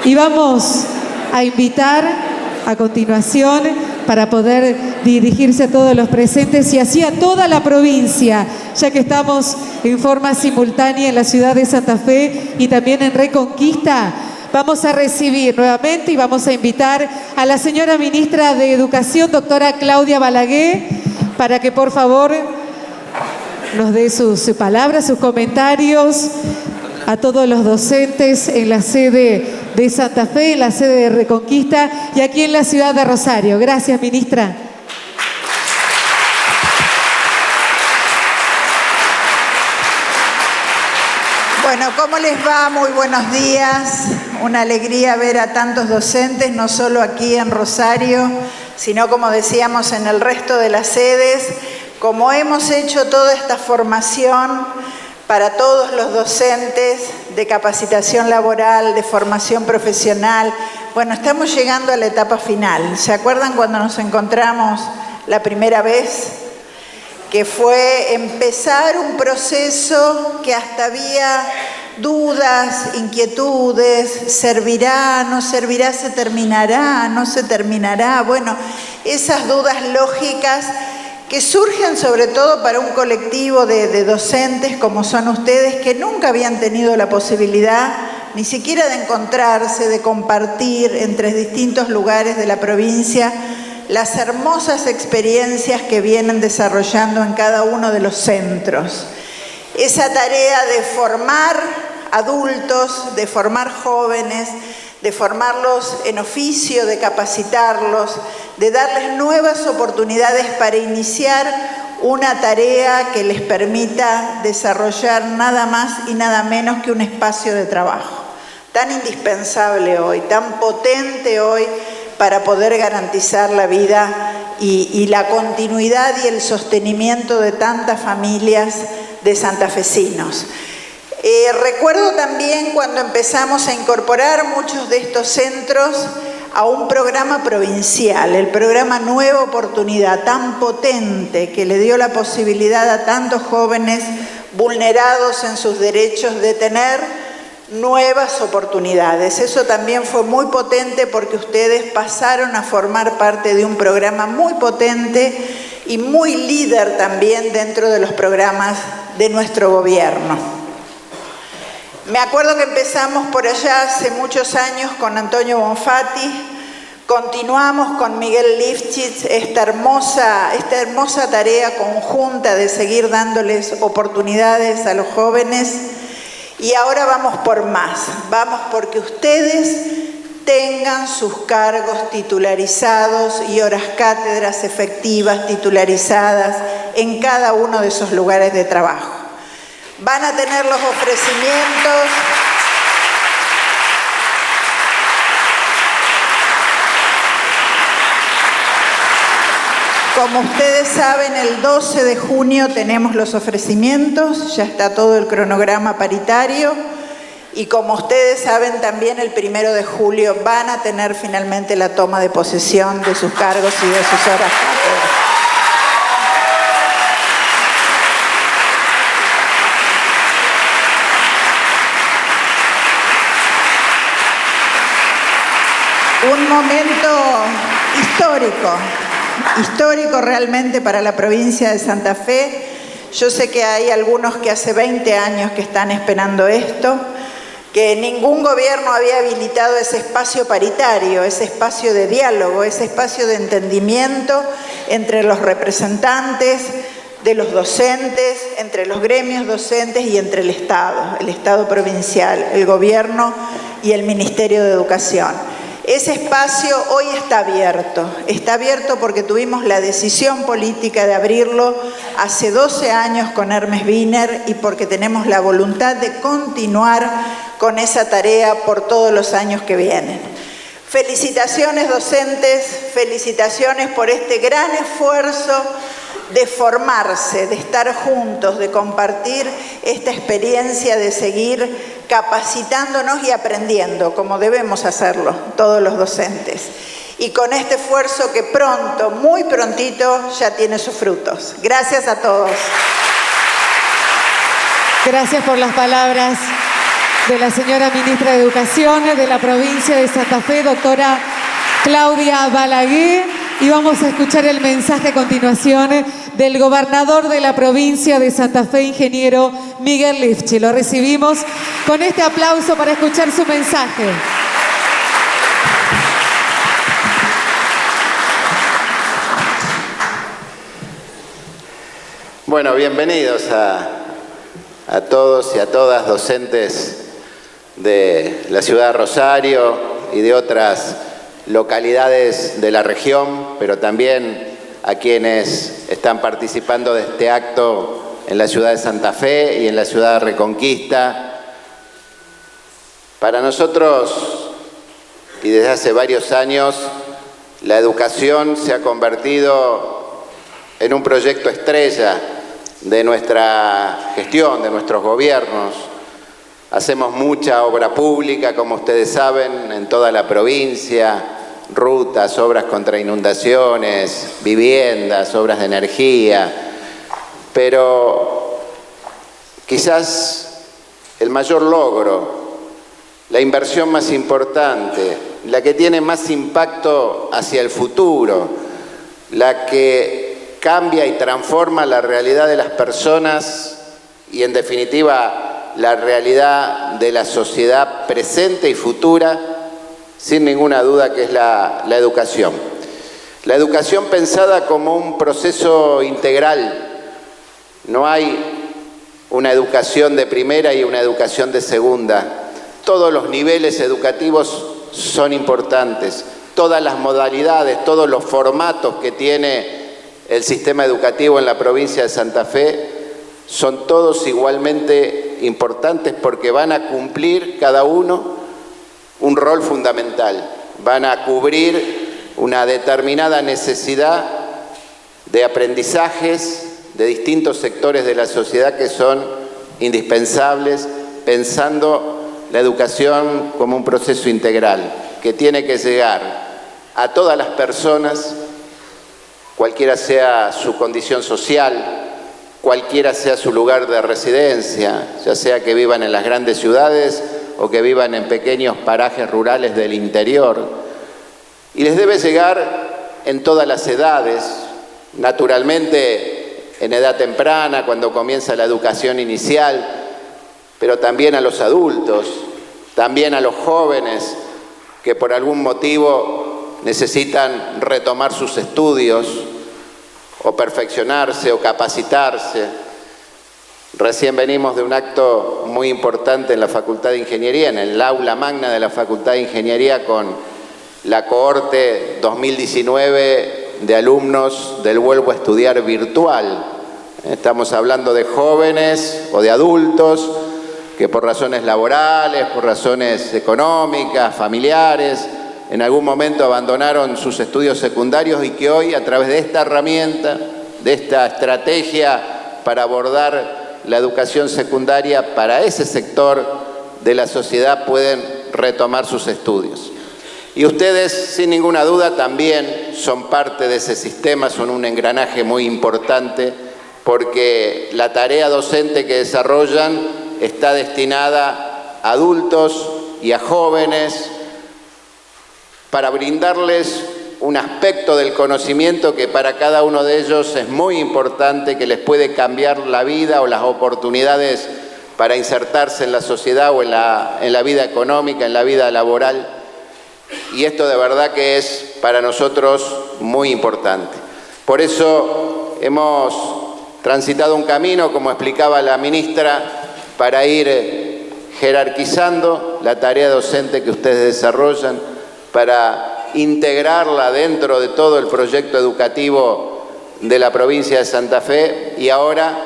S3: y vamos a invitar a continuación para poder dirigirse a todos los presentes y así a toda la provincia, ya que estamos en forma simultánea en la ciudad de Santa Fe y también en Reconquista. Vamos a recibir nuevamente y vamos a invitar a la señora ministra de Educación, doctora Claudia Balaguer, para que por favor nos dé sus palabras, sus comentarios a todos los docentes en la sede de Santa Fe, en la sede de Reconquista y aquí en la ciudad de Rosario. Gracias, ministra.
S5: Bueno, ¿cómo les va? Muy buenos días. Una alegría ver a tantos docentes, no solo aquí en Rosario, sino como decíamos en el resto de las sedes. Como hemos hecho toda esta formación para todos los docentes de capacitación laboral, de formación profesional, bueno, estamos llegando a la etapa final. ¿Se acuerdan cuando nos encontramos la primera vez? Que fue empezar un proceso que hasta había dudas, inquietudes, servirá, no servirá, se terminará, no se terminará. Bueno, esas dudas lógicas que surgen sobre todo para un colectivo de docentes como son ustedes, que nunca habían tenido la posibilidad ni siquiera de encontrarse, de compartir entre distintos lugares de la provincia las hermosas experiencias que vienen desarrollando en cada uno de los centros. Esa tarea de formar adultos, de formar jóvenes, de formarlos en oficio, de capacitarlos, de darles nuevas oportunidades para iniciar una tarea que les permita desarrollar nada más y nada menos que un espacio de trabajo. Tan indispensable hoy, tan potente hoy para poder garantizar la vida y la continuidad y el sostenimiento de tantas familias de santafesinos. Recuerdo también cuando empezamos a incorporar muchos de estos centros a un programa provincial, el programa Nueva Oportunidad, tan potente que le dio la posibilidad a tantos jóvenes vulnerados en sus derechos de tener nuevas oportunidades. Eso también fue muy potente porque ustedes pasaron a formar parte de un programa muy potente y muy líder también dentro de los programas de nuestro gobierno. Me acuerdo que empezamos por allá hace muchos años con Antonio Bonfatti, continuamos con Miguel Lifchitz esta hermosa tarea conjunta de seguir dándoles oportunidades a los jóvenes Y ahora vamos por más, vamos porque ustedes tengan sus cargos titularizados y horas cátedras efectivas titularizadas en cada uno de esos lugares de trabajo. Van a tener los ofrecimientos. Como ustedes saben, el 12 de junio tenemos los ofrecimientos, ya está todo el cronograma paritario. Y como ustedes saben, también el 1 de julio van a tener finalmente la toma de posesión de sus cargos y de sus horas cátedras. Un momento histórico realmente para la provincia de Santa Fe. Yo sé que hay algunos que hace 20 años que están esperando esto, que ningún gobierno había habilitado ese espacio paritario, ese espacio de diálogo, ese espacio de entendimiento entre los representantes de los docentes, entre los gremios docentes y entre el Estado provincial, el gobierno y el Ministerio de Educación. Ese espacio hoy está abierto porque tuvimos la decisión política de abrirlo hace 12 años con Hermes Wiener y porque tenemos la voluntad de continuar con esa tarea por todos los años que vienen. Felicitaciones docentes, felicitaciones por este gran esfuerzo de formarse, de estar juntos, de compartir esta experiencia, de seguir capacitándonos y aprendiendo, como debemos hacerlo todos los docentes. Y con este esfuerzo que pronto, muy prontito, ya tiene sus frutos. Gracias a todos.
S3: Gracias por las palabras de la señora Ministra de Educación de la provincia de Santa Fe, doctora Claudia Balaguer. Y vamos a escuchar el mensaje a continuación del gobernador de la provincia de Santa Fe, ingeniero Miguel Lifchi. Lo recibimos con este aplauso para escuchar su mensaje.
S6: Bueno, bienvenidos a todos y a todas docentes de la ciudad de Rosario y de otras localidades de la región, pero también a quienes están participando de este acto en la ciudad de Santa Fe y en la ciudad de Reconquista. Para nosotros, y desde hace varios años, la educación se ha convertido en un proyecto estrella de nuestra gestión, de nuestros gobiernos. Hacemos mucha obra pública, como ustedes saben, en toda la provincia, rutas, obras contra inundaciones, viviendas, obras de energía, pero quizás el mayor logro, la inversión más importante, la que tiene más impacto hacia el futuro, la que cambia y transforma la realidad de las personas y, en definitiva, la realidad de la sociedad presente y futura, sin ninguna duda que es la educación. La educación pensada como un proceso integral. No hay una educación de primera y una educación de segunda. Todos los niveles educativos son importantes. Todas las modalidades, todos los formatos que tiene el sistema educativo en la provincia de Santa Fe son todos igualmente importantes porque van a cumplir cada uno un rol fundamental. Van a cubrir una determinada necesidad de aprendizajes de distintos sectores de la sociedad que son indispensables, pensando la educación como un proceso integral que tiene que llegar a todas las personas, cualquiera sea su condición social, cualquiera sea su lugar de residencia, ya sea que vivan en las grandes ciudades o que vivan en pequeños parajes rurales del interior. Y les debe llegar en todas las edades, naturalmente en edad temprana, cuando comienza la educación inicial, pero también a los adultos, también a los jóvenes que por algún motivo necesitan retomar sus estudios o perfeccionarse o capacitarse. Recién venimos de un acto muy importante en la Facultad de Ingeniería, en el aula magna de la Facultad de Ingeniería, con la cohorte 2019 de alumnos del Vuelvo a Estudiar virtual. Estamos hablando de jóvenes o de adultos que por razones laborales, por razones económicas, familiares, en algún momento abandonaron sus estudios secundarios y que hoy, a través de esta herramienta, de esta estrategia para abordar la educación secundaria para ese sector de la sociedad, pueden retomar sus estudios. Y ustedes, sin ninguna duda, también son parte de ese sistema, son un engranaje muy importante, porque la tarea docente que desarrollan está destinada a adultos y a jóvenes para brindarles un aspecto del conocimiento que para cada uno de ellos es muy importante, que les puede cambiar la vida o las oportunidades para insertarse en la sociedad o en la vida económica, en la vida laboral. Y esto de verdad que es para nosotros muy importante. Por eso hemos transitado un camino, como explicaba la ministra, para ir jerarquizando la tarea docente que ustedes desarrollan, para integrarla dentro de todo el proyecto educativo de la provincia de Santa Fe, y ahora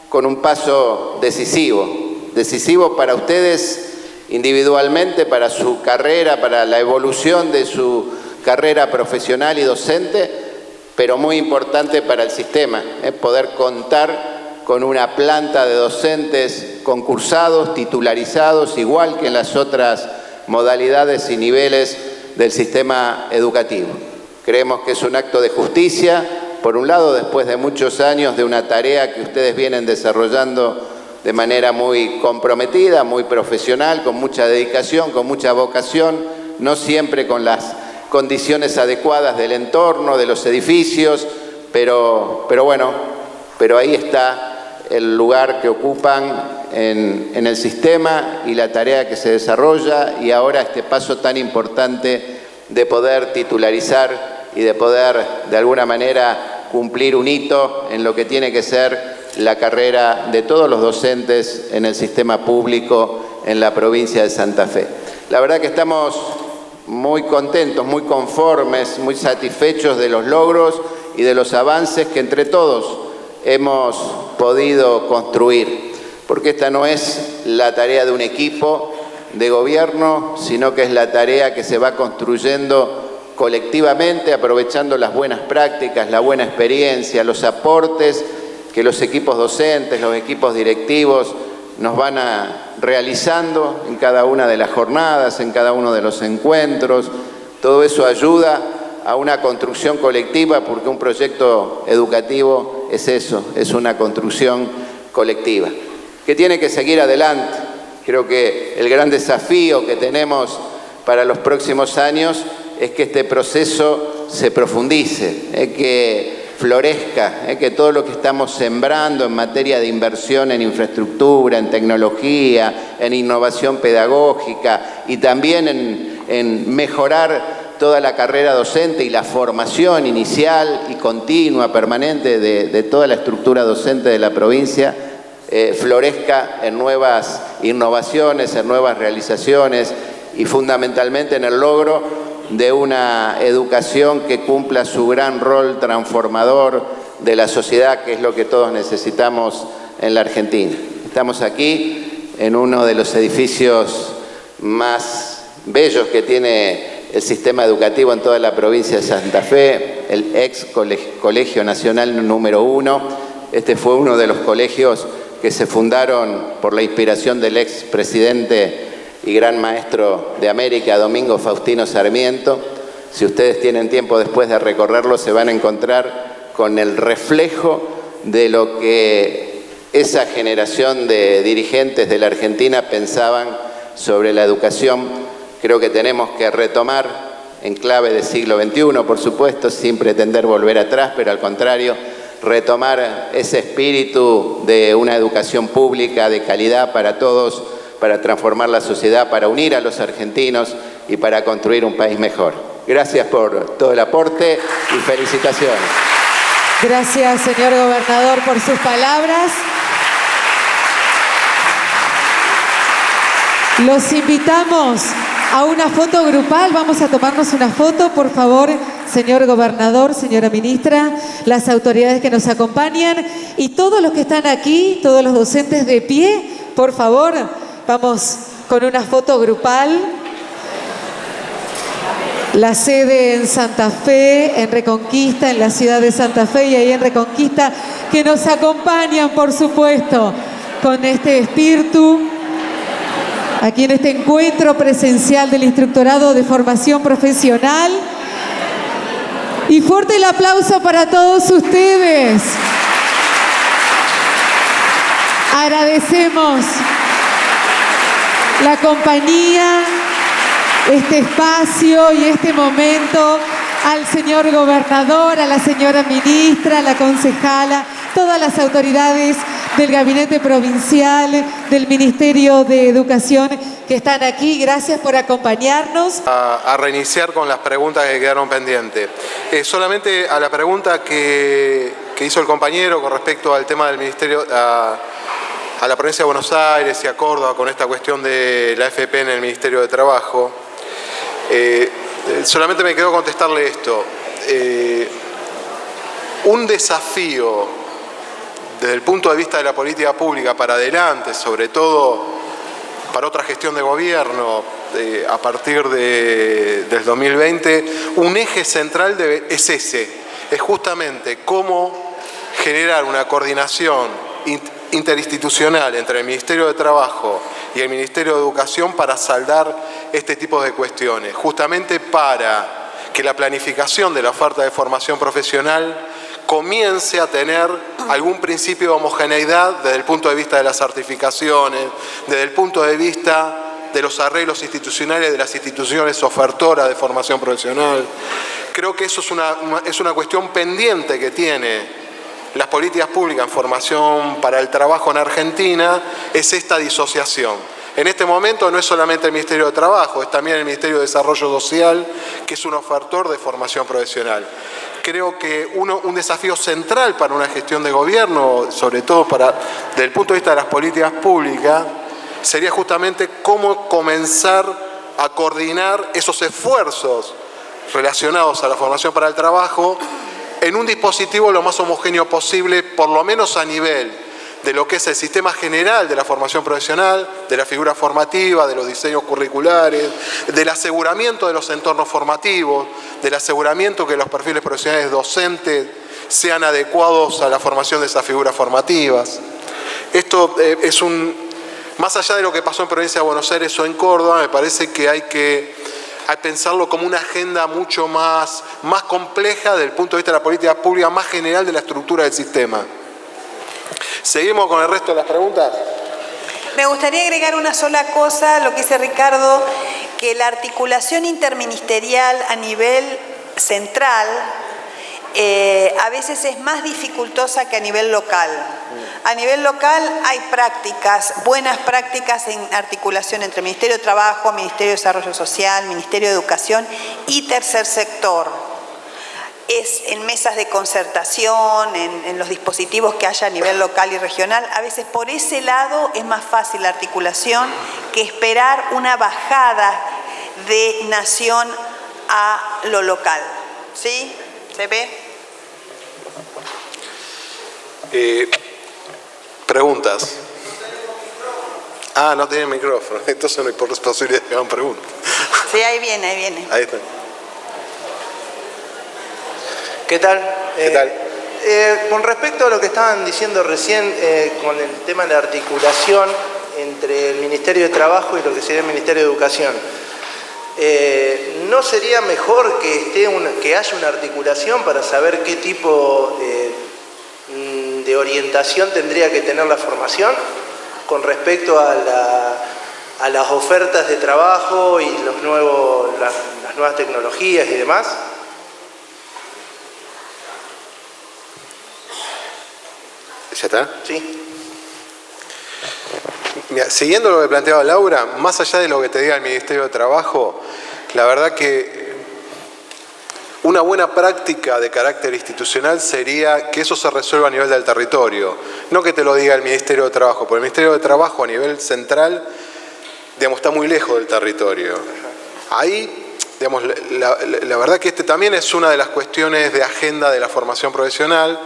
S6: con un paso decisivo para ustedes individualmente, para su carrera, para la evolución de su carrera profesional y docente, pero muy importante para el sistema, poder contar con una planta de docentes concursados, titularizados, igual que en las otras modalidades y niveles del sistema educativo. Creemos que es un acto de justicia, por un lado, después de muchos años de una tarea que ustedes vienen desarrollando de manera muy comprometida, muy profesional, con mucha dedicación, con mucha vocación, no siempre con las condiciones adecuadas del entorno, de los edificios, pero ahí está el lugar que ocupan en el sistema y la tarea que se desarrolla, y ahora este paso tan importante de poder titularizar y de poder de alguna manera cumplir un hito en lo que tiene que ser la carrera de todos los docentes en el sistema público en la provincia de Santa Fe. La verdad que estamos muy contentos, muy conformes, muy satisfechos de los logros y de los avances que entre todos hemos podido construir, porque esta no es la tarea de un equipo de gobierno, sino que es la tarea que se va construyendo colectivamente, aprovechando las buenas prácticas, la buena experiencia, los aportes que los equipos docentes, los equipos directivos nos van realizando en cada una de las jornadas, en cada uno de los encuentros. Todo eso ayuda a una construcción colectiva, porque un proyecto educativo es eso, es una construcción colectiva, que tiene que seguir adelante. Creo que el gran desafío que tenemos para los próximos años es que este proceso se profundice, que florezca, que todo lo que estamos sembrando en materia de inversión en infraestructura, en tecnología, en innovación pedagógica y también en mejorar toda la carrera docente y la formación inicial y continua, permanente de toda la estructura docente de la provincia, florezca en nuevas innovaciones, en nuevas realizaciones y fundamentalmente en el logro de una educación que cumpla su gran rol transformador de la sociedad, que es lo que todos necesitamos en la Argentina. Estamos aquí en uno de los edificios más bellos que tiene el sistema educativo en toda la provincia de Santa Fe, el ex Colegio Nacional número 1. Este fue uno de los colegios que se fundaron por la inspiración del ex presidente y gran maestro de América, Domingo Faustino Sarmiento. Si ustedes tienen tiempo después de recorrerlo, se van a encontrar con el reflejo de lo que esa generación de dirigentes de la Argentina pensaban sobre la educación. Creo que tenemos que retomar en clave del siglo XXI, por supuesto, sin pretender volver atrás, pero al contrario, retomar ese espíritu de una educación pública de calidad para todos, para transformar la sociedad, para unir a los argentinos y para construir un país mejor. Gracias por todo el aporte y felicitaciones.
S3: Gracias, señor gobernador, por sus palabras. Los invitamos a una foto grupal. Vamos a tomarnos una foto, por favor, señor gobernador, señora ministra, las autoridades que nos acompañan y todos los que están aquí, todos los docentes de pie, por favor, vamos con una foto grupal. La sede en Santa Fe, en Reconquista, en la ciudad de Santa Fe y ahí en Reconquista, que nos acompañan, por supuesto, con este espíritu, aquí en este encuentro presencial del Instructorado de Formación Profesional. Y fuerte el aplauso para todos ustedes. Agradecemos la compañía, este espacio y este momento al señor gobernador, a la señora ministra, a la concejala, todas las autoridades del Gabinete Provincial, del Ministerio de Educación que están aquí. Gracias por acompañarnos.
S1: A reiniciar con las preguntas que quedaron pendientes. Solamente a la pregunta que hizo el compañero con respecto al tema del Ministerio, a la provincia de Buenos Aires y a Córdoba con esta cuestión de la FP en el Ministerio de Trabajo. Solamente me quedó contestarle esto. Un desafío desde el punto de vista de la política pública para adelante, sobre todo para otra gestión de gobierno a partir del 2020, un eje central es ese, es justamente cómo generar una coordinación interinstitucional entre el Ministerio de Trabajo y el Ministerio de Educación para saldar este tipo de cuestiones, justamente para que la planificación de la oferta de formación profesional comience a tener algún principio de homogeneidad desde el punto de vista de las certificaciones, desde el punto de vista de los arreglos institucionales de las instituciones ofertoras de formación profesional. Creo que eso es una cuestión pendiente que tiene las políticas públicas en formación para el trabajo en Argentina, es esta disociación. En este momento no es solamente el Ministerio de Trabajo, es también el Ministerio de Desarrollo Social, que es un ofertor de formación profesional. Creo que un desafío central para una gestión de gobierno, sobre todo desde el punto de vista de las políticas públicas, sería justamente cómo comenzar a coordinar esos esfuerzos relacionados a la formación para el trabajo en un dispositivo lo más homogéneo posible, por lo menos a nivel de lo que es el sistema general de la formación profesional, de la figura formativa, de los diseños curriculares, del aseguramiento de los entornos formativos, del aseguramiento que los perfiles profesionales docentes sean adecuados a la formación de esas figuras formativas. Esto es más allá de lo que pasó en Provincia de Buenos Aires o en Córdoba, me parece que hay que pensarlo como una agenda mucho más compleja desde el punto de vista de la política pública, más general de la estructura del sistema. ¿Seguimos con el resto de las preguntas?
S2: Me gustaría agregar una sola cosa, lo que dice Ricardo, que la articulación interministerial a nivel central a veces es más dificultosa que a nivel local. A nivel local hay prácticas, buenas prácticas en articulación entre Ministerio de Trabajo, Ministerio de Desarrollo Social, Ministerio de Educación y tercer sector. Es en mesas de concertación, en los dispositivos que haya a nivel local y regional. A veces por ese lado es más fácil la articulación que esperar una bajada de nación a lo local. ¿Sí? ¿Se ve?
S1: Preguntas. No tiene micrófono, entonces no hay posibilidad de que hagan preguntas.
S2: Sí, ahí viene, ahí viene.
S1: Ahí está.
S7: ¿Qué tal?
S1: ¿Qué tal?
S7: Con respecto a lo que estaban diciendo recién con el tema de la articulación entre el Ministerio de Trabajo y lo que sería el Ministerio de Educación, ¿no sería mejor que haya una articulación para saber qué tipo de orientación tendría que tener la formación con respecto a las ofertas de trabajo y las nuevas tecnologías y demás?
S1: ¿Ya está?
S7: Sí.
S1: Mira, siguiendo lo que planteaba Laura, más allá de lo que te diga el Ministerio de Trabajo, la verdad que una buena práctica de carácter institucional sería que eso se resuelva a nivel del territorio, no que te lo diga el Ministerio de Trabajo, porque el Ministerio de Trabajo a nivel central digamos, está muy lejos del territorio. Ahí, digamos, la verdad que también es una de las cuestiones de agenda de la formación profesional.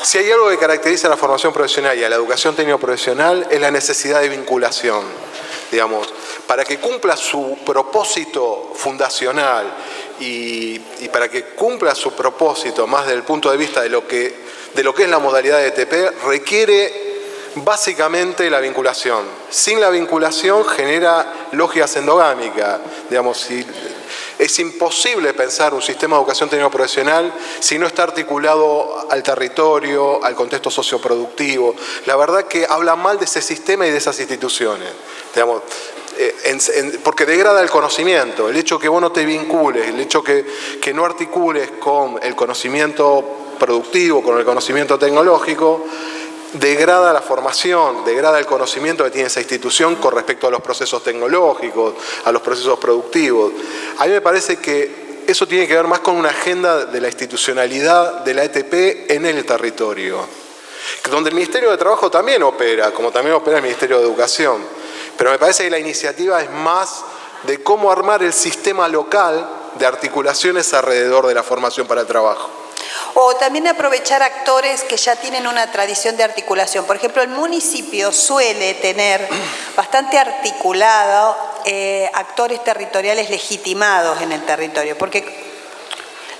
S1: Si hay algo que caracteriza a la formación profesional y a la educación técnico-profesional es la necesidad de vinculación, digamos, para que cumpla su propósito fundacional y para que cumpla su propósito más desde el punto de vista de lo que es la modalidad de ETP, requiere básicamente la vinculación. Sin la vinculación genera lógicas endogámicas, digamos, es imposible pensar un sistema de educación técnico-profesional si no está articulado al territorio, al contexto socioproductivo. La verdad que habla mal de ese sistema y de esas instituciones, digamos, porque degrada el conocimiento. El hecho que vos no te vincules, el hecho que no articules con el conocimiento productivo, con el conocimiento tecnológico, degrada la formación, degrada el conocimiento que tiene esa institución con respecto a los procesos tecnológicos, a los procesos productivos. A mí me parece que eso tiene que ver más con una agenda de la institucionalidad de la ETP en el territorio, donde el Ministerio de Trabajo también opera, como también opera el Ministerio de Educación. Pero me parece que la iniciativa es más de cómo armar el sistema local de articulaciones alrededor de la formación para el trabajo.
S2: O también aprovechar actores que ya tienen una tradición de articulación. Por ejemplo, el municipio suele tener bastante articulado actores territoriales legitimados en el territorio, porque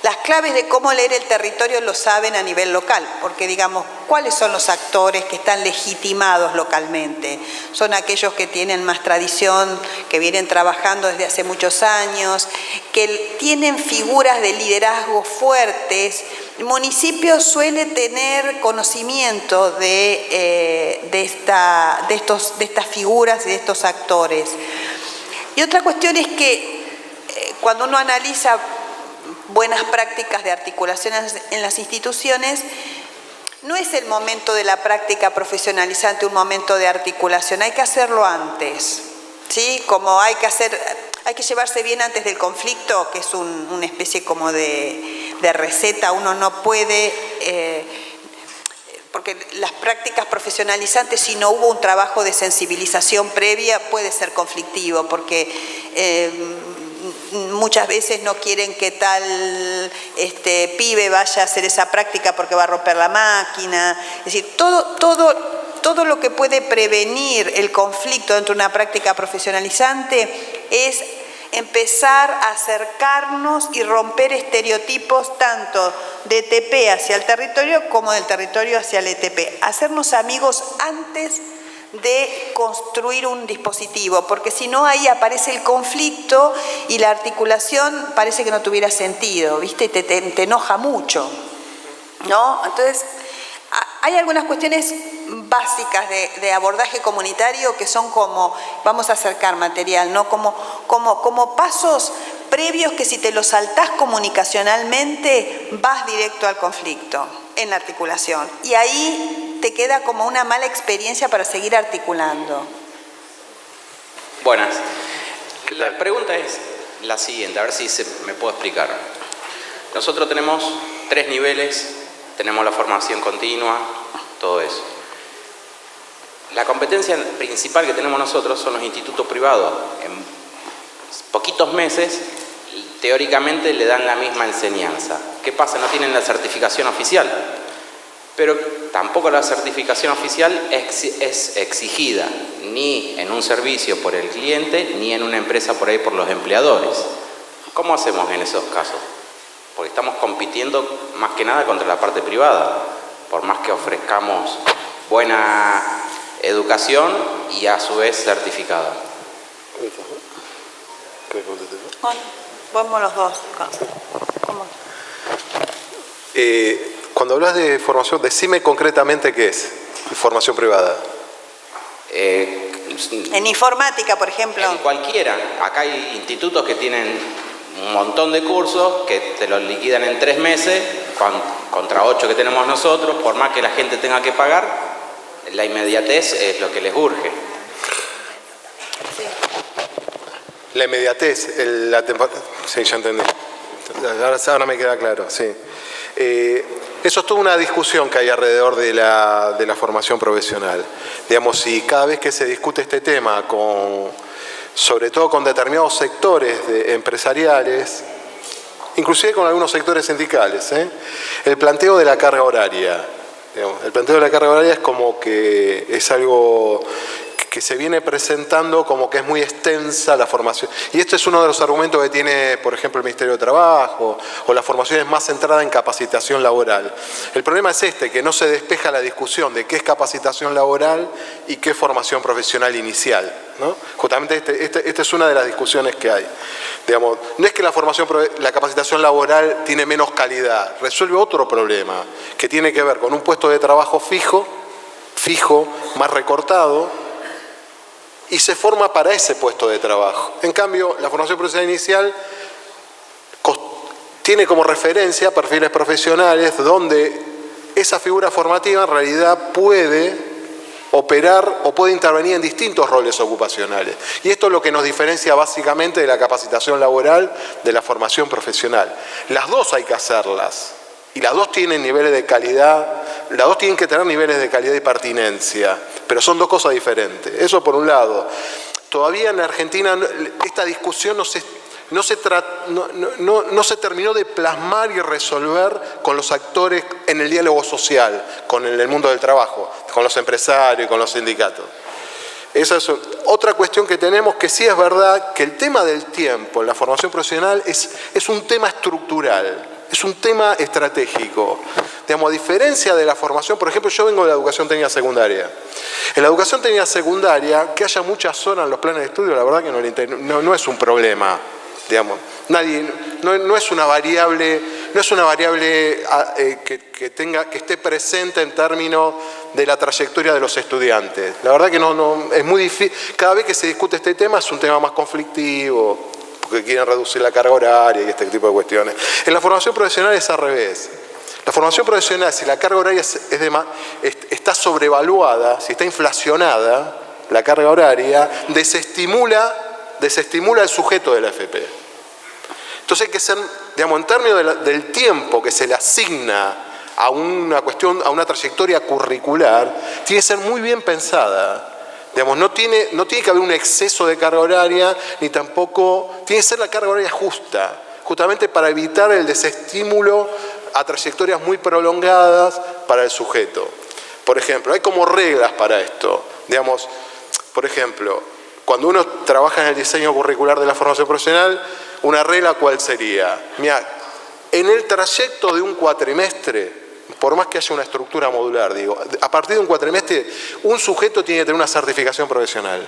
S2: las claves de cómo leer el territorio lo saben a nivel local, porque digamos, ¿cuáles son los actores que están legitimados localmente? Son aquellos que tienen más tradición, que vienen trabajando desde hace muchos años, que tienen figuras de liderazgo fuertes. El municipio suele tener conocimiento de estas figuras y de estos actores. Y otra cuestión es que cuando uno analiza buenas prácticas de articulación en las instituciones, no es el momento de la práctica profesionalizante un momento de articulación, hay que hacerlo antes, ¿sí? Como hay que llevarse bien antes del conflicto, que es una especie como de receta. Uno no puede, porque las prácticas profesionalizantes, si no hubo un trabajo de sensibilización previa, puede ser conflictivo, porque muchas veces no quieren que tal pibe vaya a hacer esa práctica porque va a romper la máquina. Es decir, todo lo que puede prevenir el conflicto dentro de una práctica profesionalizante es empezar a acercarnos y romper estereotipos tanto de ETP hacia el territorio como del territorio hacia el ETP. Hacernos amigos antes de construir un dispositivo, porque si no ahí aparece el conflicto y la articulación parece que no tuviera sentido, ¿viste? Te enoja mucho, ¿no? Entonces, hay algunas cuestiones básicas de abordaje comunitario que son como, vamos a acercar material, ¿no? Como pasos previos que si te los saltás comunicacionalmente vas directo al conflicto en la articulación. Y ahí te queda como una mala experiencia para seguir articulando.
S8: Buenas. La pregunta es la siguiente, a ver si me puedo explicar. Nosotros tenemos 3 niveles, tenemos la formación continua, todo eso. La competencia principal que tenemos nosotros son los institutos privados. En poquitos meses, teóricamente, le dan la misma enseñanza. ¿Qué pasa? No tienen la certificación oficial. Pero tampoco la certificación oficial es exigida ni en un servicio por el cliente ni en una empresa por ahí por los empleadores. ¿Cómo hacemos en esos casos? Porque estamos compitiendo más que nada contra la parte privada, por más que ofrezcamos buena educación y a su vez certificada.
S2: Bueno, vamos los dos. ¿Cómo?
S1: Cuando hablas de formación, decime concretamente qué es formación privada.
S2: En informática, por ejemplo.
S8: En cualquiera. Acá hay institutos que tienen un montón de cursos que te los liquidan en 3 meses, contra 8 que tenemos nosotros, por más que la gente tenga que pagar, la inmediatez es lo que les urge.
S2: Sí.
S1: La inmediatez, sí, ya entendí. Ahora me queda claro, sí. Eso es toda una discusión que hay alrededor de la formación profesional. Digamos, si cada vez que se discute este tema con sobre todo con determinados sectores empresariales, inclusive con algunos sectores sindicales, el planteo de la carga horaria. El planteo de la carga horaria es como que es algo que se viene presentando como que es muy extensa la formación. Y este es uno de los argumentos que tiene, por ejemplo, el Ministerio de Trabajo, o la formación es más centrada en capacitación laboral. El problema es que no se despeja la discusión de qué es capacitación laboral y qué es formación profesional inicial, ¿no? Justamente esta es una de las discusiones que hay. Digamos, no es que la capacitación laboral tiene menos calidad, resuelve otro problema, que tiene que ver con un puesto de trabajo fijo, más recortado, y se forma para ese puesto de trabajo. En cambio, la formación profesional inicial tiene como referencia perfiles profesionales donde esa figura formativa en realidad puede operar o puede intervenir en distintos roles ocupacionales. Y esto es lo que nos diferencia básicamente de la capacitación laboral de la formación profesional. Las dos hay que hacerlas. Y las dos tienen niveles de calidad, las dos tienen que tener niveles de calidad y pertinencia, pero son dos cosas diferentes. Eso por un lado. Todavía en Argentina esta discusión no se terminó de plasmar y resolver con los actores en el diálogo social, con el mundo del trabajo, con los empresarios y con los sindicatos. Esa es otra cuestión que tenemos, que sí es verdad que el tema del tiempo en la formación profesional es un tema estructural. Es un tema estratégico. Digamos, a diferencia de la formación, por ejemplo, yo vengo de la educación técnica secundaria. En la educación técnica secundaria, que haya muchas horas en los planes de estudio, la verdad que no es un problema. Digamos, no es una variable que esté presente en términos de la trayectoria de los estudiantes. La verdad que no es muy difícil. Cada vez que se discute este tema es un tema más conflictivo, porque quieren reducir la carga horaria y este tipo de cuestiones. En la formación profesional es al revés. La formación profesional, si la carga horaria está sobrevaluada, si está inflacionada, la carga horaria desestimula el sujeto de la FP. Entonces hay que ser, digamos, en términos del tiempo que se le asigna a una cuestión, a una trayectoria curricular, tiene que ser muy bien pensada. Digamos, no tiene que haber un exceso de carga horaria, ni tampoco tiene que ser la carga horaria justa, justamente para evitar el desestímulo a trayectorias muy prolongadas para el sujeto. Por ejemplo, hay como reglas para esto. Digamos, por ejemplo, cuando uno trabaja en el diseño curricular de la formación profesional, una regla, ¿cuál sería? Mirá, en el trayecto de un cuatrimestre, por más que haya una estructura modular, digo, a partir de un cuatrimestre, un sujeto tiene que tener una certificación profesional,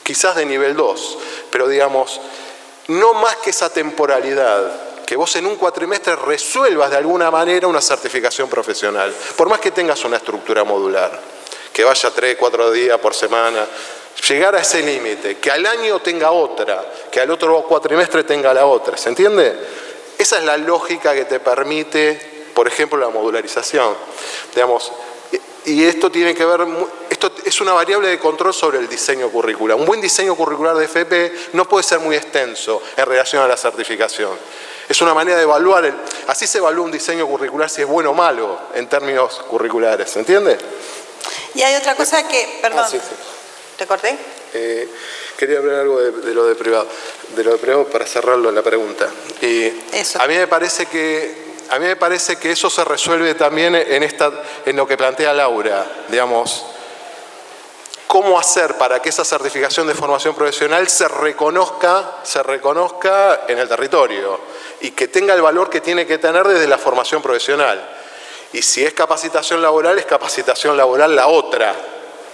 S1: quizás de nivel 2, pero digamos, no más que esa temporalidad, que vos en un cuatrimestre resuelvas de alguna manera una certificación profesional, por más que tengas una estructura modular, que vaya 3, 4 días por semana, llegar a ese límite, que al año tenga otra, que al otro cuatrimestre tenga la otra, ¿se entiende? Esa es la lógica que te permite, por ejemplo, la modularización. Digamos, y esto tiene que ver, esto es una variable de control sobre el diseño curricular. Un buen diseño curricular de FP no puede ser muy extenso en relación a la certificación. Es una manera de evaluar, así se evalúa un diseño curricular si es bueno o malo en términos curriculares, ¿se entiende? Y hay otra cosa que, perdón, sí. ¿Te corté? Quería hablar algo de lo de privado. De lo de privado para cerrarlo en la pregunta. Eso. A mí me parece que eso se resuelve también en lo que plantea Laura, digamos, cómo hacer para que esa certificación de formación profesional se reconozca en el territorio y que tenga el valor que tiene que tener desde la formación profesional. Y si es capacitación laboral la otra,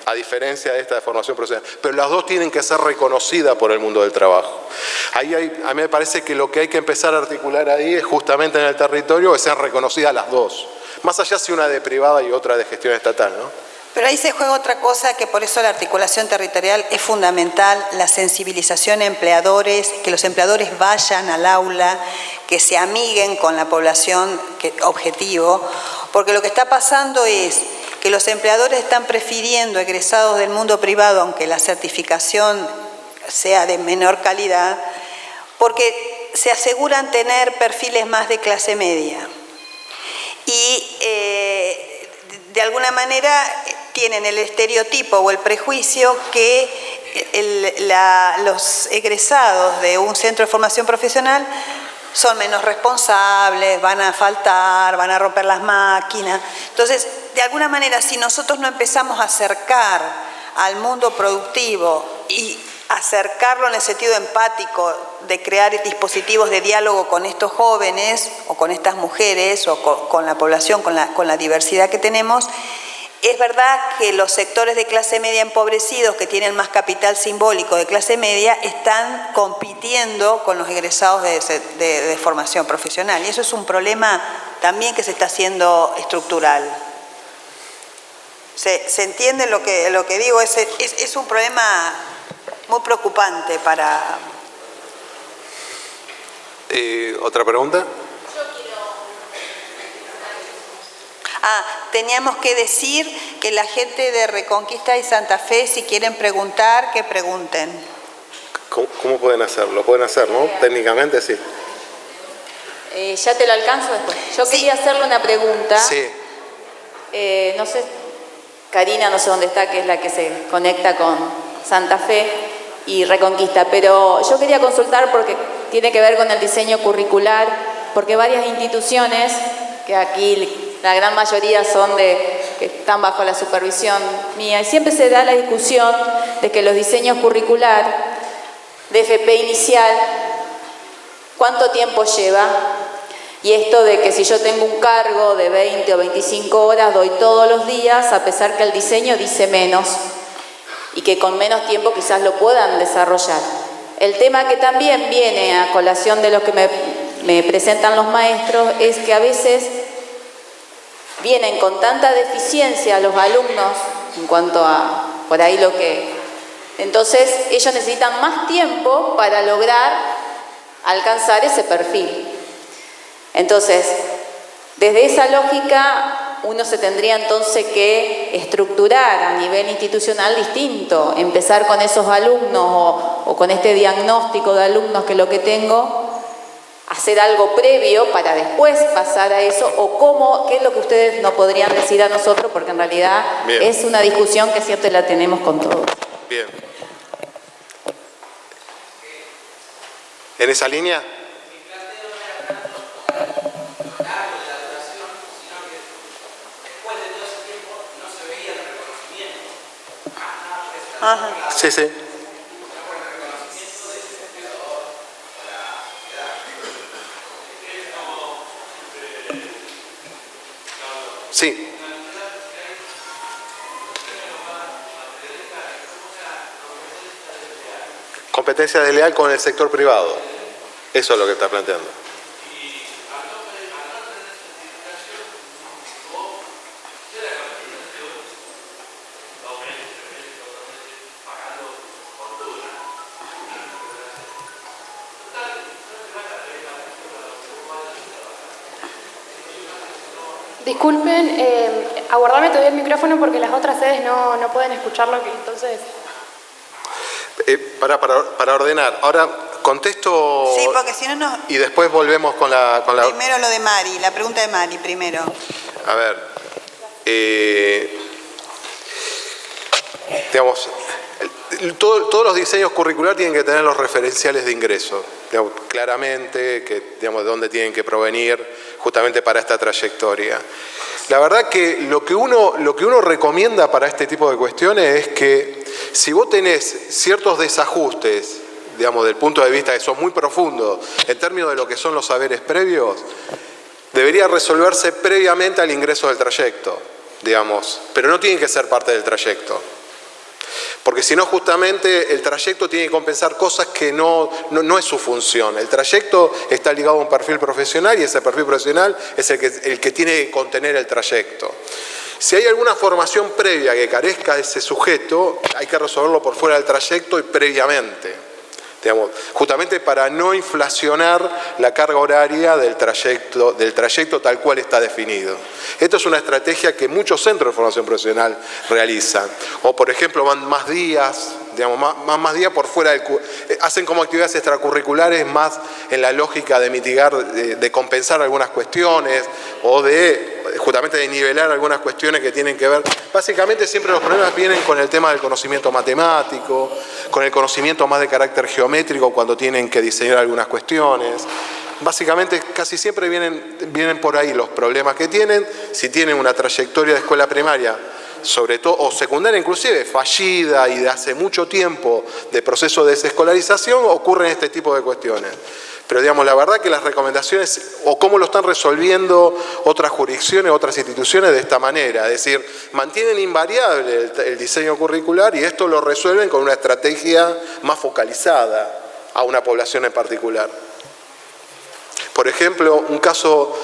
S1: a diferencia de esta de formación profesional. Pero las dos tienen que ser reconocidas por el mundo del trabajo. A mí me parece que lo que hay que empezar a articular ahí es justamente en el territorio que sean reconocidas las dos. Más allá si una de privada y otra de gestión estatal, ¿no?
S2: Pero ahí se juega otra cosa, que por eso la articulación territorial es fundamental, la sensibilización a empleadores, que los empleadores vayan al aula, que se amiguen con la población objetivo, porque lo que está pasando es que los empleadores están prefiriendo egresados del mundo privado, aunque la certificación sea de menor calidad, porque se aseguran tener perfiles más de clase media. Y de alguna manera tienen el estereotipo o el prejuicio que los egresados de un centro de formación profesional son menos responsables, van a faltar, van a romper las máquinas. Entonces, de alguna manera, si nosotros no empezamos a acercar al mundo productivo y acercarlo en el sentido empático de crear dispositivos de diálogo con estos jóvenes o con estas mujeres o con la población, con la diversidad que tenemos, es verdad que los sectores de clase media empobrecidos que tienen más capital simbólico de clase media están compitiendo con los egresados de formación profesional. Y eso es un problema también que se está haciendo estructural. ¿Se entiende lo que digo? Es un problema muy preocupante para...
S1: ¿Otra pregunta?
S2: Teníamos que decir que la gente de Reconquista y Santa Fe, si quieren preguntar, que pregunten.
S1: ¿Cómo pueden hacerlo? Pueden hacer, ¿no? Técnicamente sí.
S9: Ya te lo alcanzo después. Yo quería hacerle una pregunta.
S1: Sí.
S9: No sé, Karina, no sé dónde está, que es la que se conecta con Santa Fe y Reconquista, pero yo quería consultar porque tiene que ver con el diseño curricular, porque varias instituciones, que aquí la gran mayoría son que están bajo la supervisión mía, y siempre se da la discusión de que los diseños curriculares de FP inicial, ¿cuánto tiempo lleva? Y esto de que si yo tengo un cargo de 20 o 25 horas, doy todos los días, a pesar que el diseño dice menos, y que con menos tiempo quizás lo puedan desarrollar. El tema que también viene a colación de lo que me presentan los maestros es que a veces vienen con tanta deficiencia los alumnos en cuanto a por ahí lo que... Entonces ellos necesitan más tiempo para lograr alcanzar ese perfil. Entonces, desde esa lógica uno se tendría entonces que estructurar a nivel institucional distinto, empezar con esos alumnos o con este diagnóstico de alumnos que lo que tengo, hacer algo previo para después pasar a eso, o cómo, qué es lo que ustedes nos podrían decir a nosotros, porque en realidad
S1: Bien.
S9: Es una discusión que siempre la tenemos con todos.
S1: Bien. ¿En esa línea?
S2: Ajá.
S1: Sí, sí. Sí. Competencia desleal con el sector privado. Eso es lo que está planteando.
S10: Disculpen, aguardame todavía el micrófono porque las otras sedes no pueden escucharlo, que entonces...
S1: Para ordenar, ahora contesto...
S2: Sí, porque si no nos...
S1: Y después volvemos con la...
S2: Primero lo de Mari, la pregunta de Mari primero.
S1: A ver, digamos, todos los diseños curriculares tienen que tener los referenciales de ingreso, digamos, claramente, que, digamos, de dónde tienen que provenir justamente para esta trayectoria. La verdad que lo que uno recomienda para este tipo de cuestiones es que si vos tenés ciertos desajustes, digamos, del punto de vista que son muy profundos, en términos de lo que son los saberes previos, debería resolverse previamente al ingreso del trayecto, digamos, pero no tienen que ser parte del trayecto. Porque si no, justamente el trayecto tiene que compensar cosas que no es su función. El trayecto está ligado a un perfil profesional y ese perfil profesional es el que tiene que contener el trayecto. Si hay alguna formación previa que carezca de ese sujeto, hay que resolverlo por fuera del trayecto y previamente. Digamos, justamente para no inflacionar la carga horaria del trayecto tal cual está definido. Esto es una estrategia que muchos centros de formación profesional realizan. O, por ejemplo, van más días, digamos, más días por fuera hacen como actividades extracurriculares más en la lógica de mitigar, de compensar algunas cuestiones o justamente de nivelar algunas cuestiones que tienen que ver. Básicamente siempre los problemas vienen con el tema del conocimiento matemático, con el conocimiento más de carácter geométrico cuando tienen que diseñar algunas cuestiones. Básicamente casi siempre vienen por ahí los problemas que tienen. Si tienen una trayectoria de escuela primaria, sobre todo, o secundaria inclusive, fallida y de hace mucho tiempo de proceso de desescolarización, ocurren este tipo de cuestiones. Pero digamos, la verdad que las recomendaciones, o cómo lo están resolviendo otras jurisdicciones, otras instituciones de esta manera, es decir, mantienen invariable el diseño curricular y esto lo resuelven con una estrategia más focalizada a una población en particular. Por ejemplo, un caso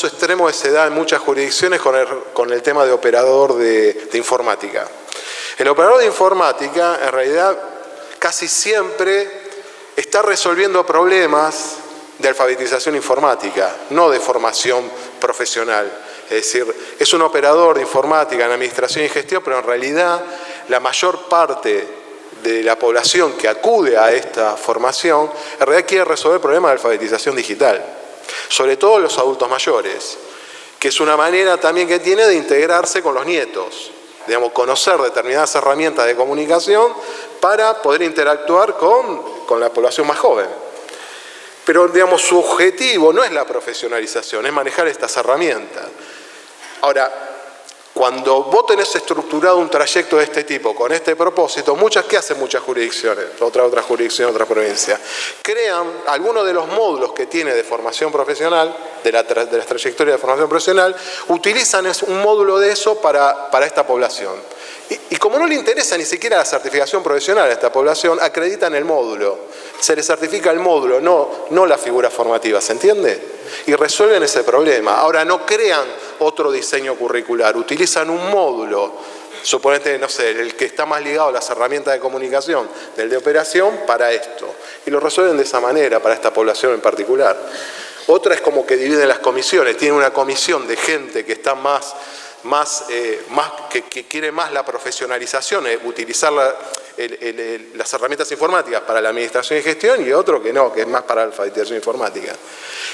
S1: extremo que se da en muchas jurisdicciones con el tema de operador de informática. El operador de informática, en realidad, casi siempre está resolviendo problemas de alfabetización informática, no de formación profesional. Es decir, es un operador de informática en administración y gestión, pero en realidad la mayor parte de la población que acude a esta formación, en realidad quiere resolver problemas de alfabetización digital, sobre todo los adultos mayores, que es una manera también que tiene de integrarse con los nietos, digamos, conocer determinadas herramientas de comunicación para poder interactuar con la población más joven. Pero, digamos, su objetivo no es la profesionalización, es manejar estas herramientas. Ahora, cuando vos tenés estructurado un trayecto de este tipo, con este propósito, ¿qué hacen muchas jurisdicciones? Otra jurisdicción, otra provincia. Crean algunos de los módulos que tiene de formación profesional, de las trayectorias de formación profesional, utilizan un módulo de eso para esta población. Y como no le interesa ni siquiera la certificación profesional a esta población, acreditan el módulo. Se les certifica el módulo, no la figura formativa, ¿se entiende? Y resuelven ese problema. Ahora, no crean otro diseño curricular, utilizan un módulo, suponete, no sé, el que está más ligado a las herramientas de comunicación, del de operación, para esto. Y lo resuelven de esa manera, para esta población en particular. Otra es como que dividen las comisiones, tienen una comisión de gente que está que quiere más la profesionalización, utilizar las herramientas informáticas para la administración y gestión, y otro que no, que es más para la alfabetización informática.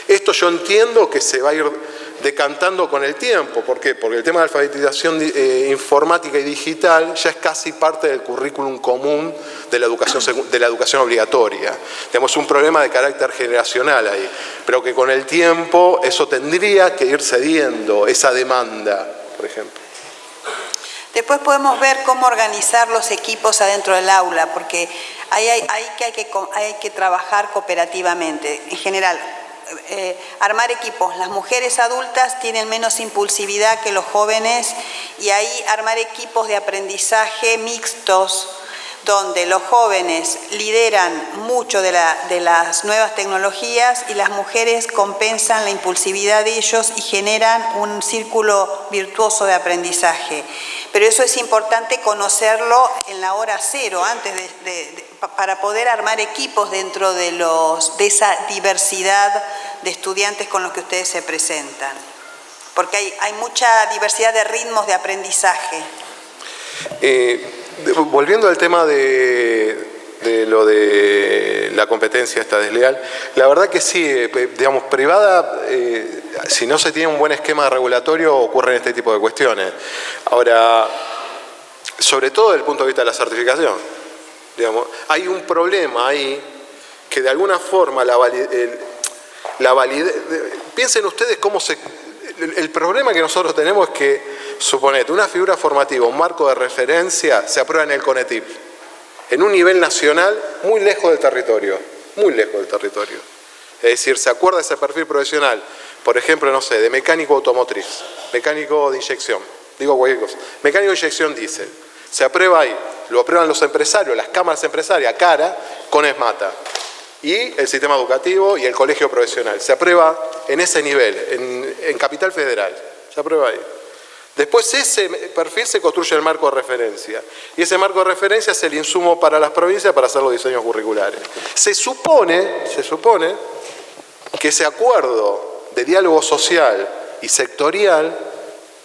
S1: Esto yo entiendo que se va a ir decantando con el tiempo. ¿Por qué? Porque el tema de alfabetización informática y digital ya es casi parte del currículum común de la educación obligatoria. Tenemos un problema de carácter generacional ahí, pero que con el tiempo eso tendría que ir cediendo, esa demanda, por ejemplo.
S2: Después podemos ver cómo organizar los equipos adentro del aula, porque hay que trabajar cooperativamente. En general, armar equipos. Las mujeres adultas tienen menos impulsividad que los jóvenes y ahí armar equipos de aprendizaje mixtos, donde los jóvenes lideran mucho de las nuevas tecnologías y las mujeres compensan la impulsividad de ellos y generan un círculo virtuoso de aprendizaje. Pero eso es importante conocerlo en la hora cero, antes para poder armar equipos dentro de esa diversidad de estudiantes con los que ustedes se presentan. Porque hay mucha diversidad de ritmos de aprendizaje.
S1: Volviendo al tema de lo de la competencia esta desleal, la verdad que sí, digamos, privada, si no se tiene un buen esquema regulatorio, ocurren este tipo de cuestiones. Ahora, sobre todo desde el punto de vista de la certificación, digamos, hay un problema ahí que de alguna forma la validez, piensen ustedes cómo el problema que nosotros tenemos es que, suponete, una figura formativa, un marco de referencia, se aprueba en el CONETIP, en un nivel nacional muy lejos del territorio, muy lejos del territorio. Es decir, se acuerda ese perfil profesional, por ejemplo, no sé, de mecánico automotriz, mecánico de inyección, digo cualquier cosa, mecánico de inyección diésel, se aprueba ahí, lo aprueban los empresarios, las cámaras empresarias, CARA, con ESMATA. Y el sistema educativo y el colegio profesional. Se aprueba en ese nivel, en Capital Federal. Se aprueba ahí. Después ese perfil se construye el marco de referencia. Y ese marco de referencia es el insumo para las provincias para hacer los diseños curriculares. Se supone que ese acuerdo de diálogo social y sectorial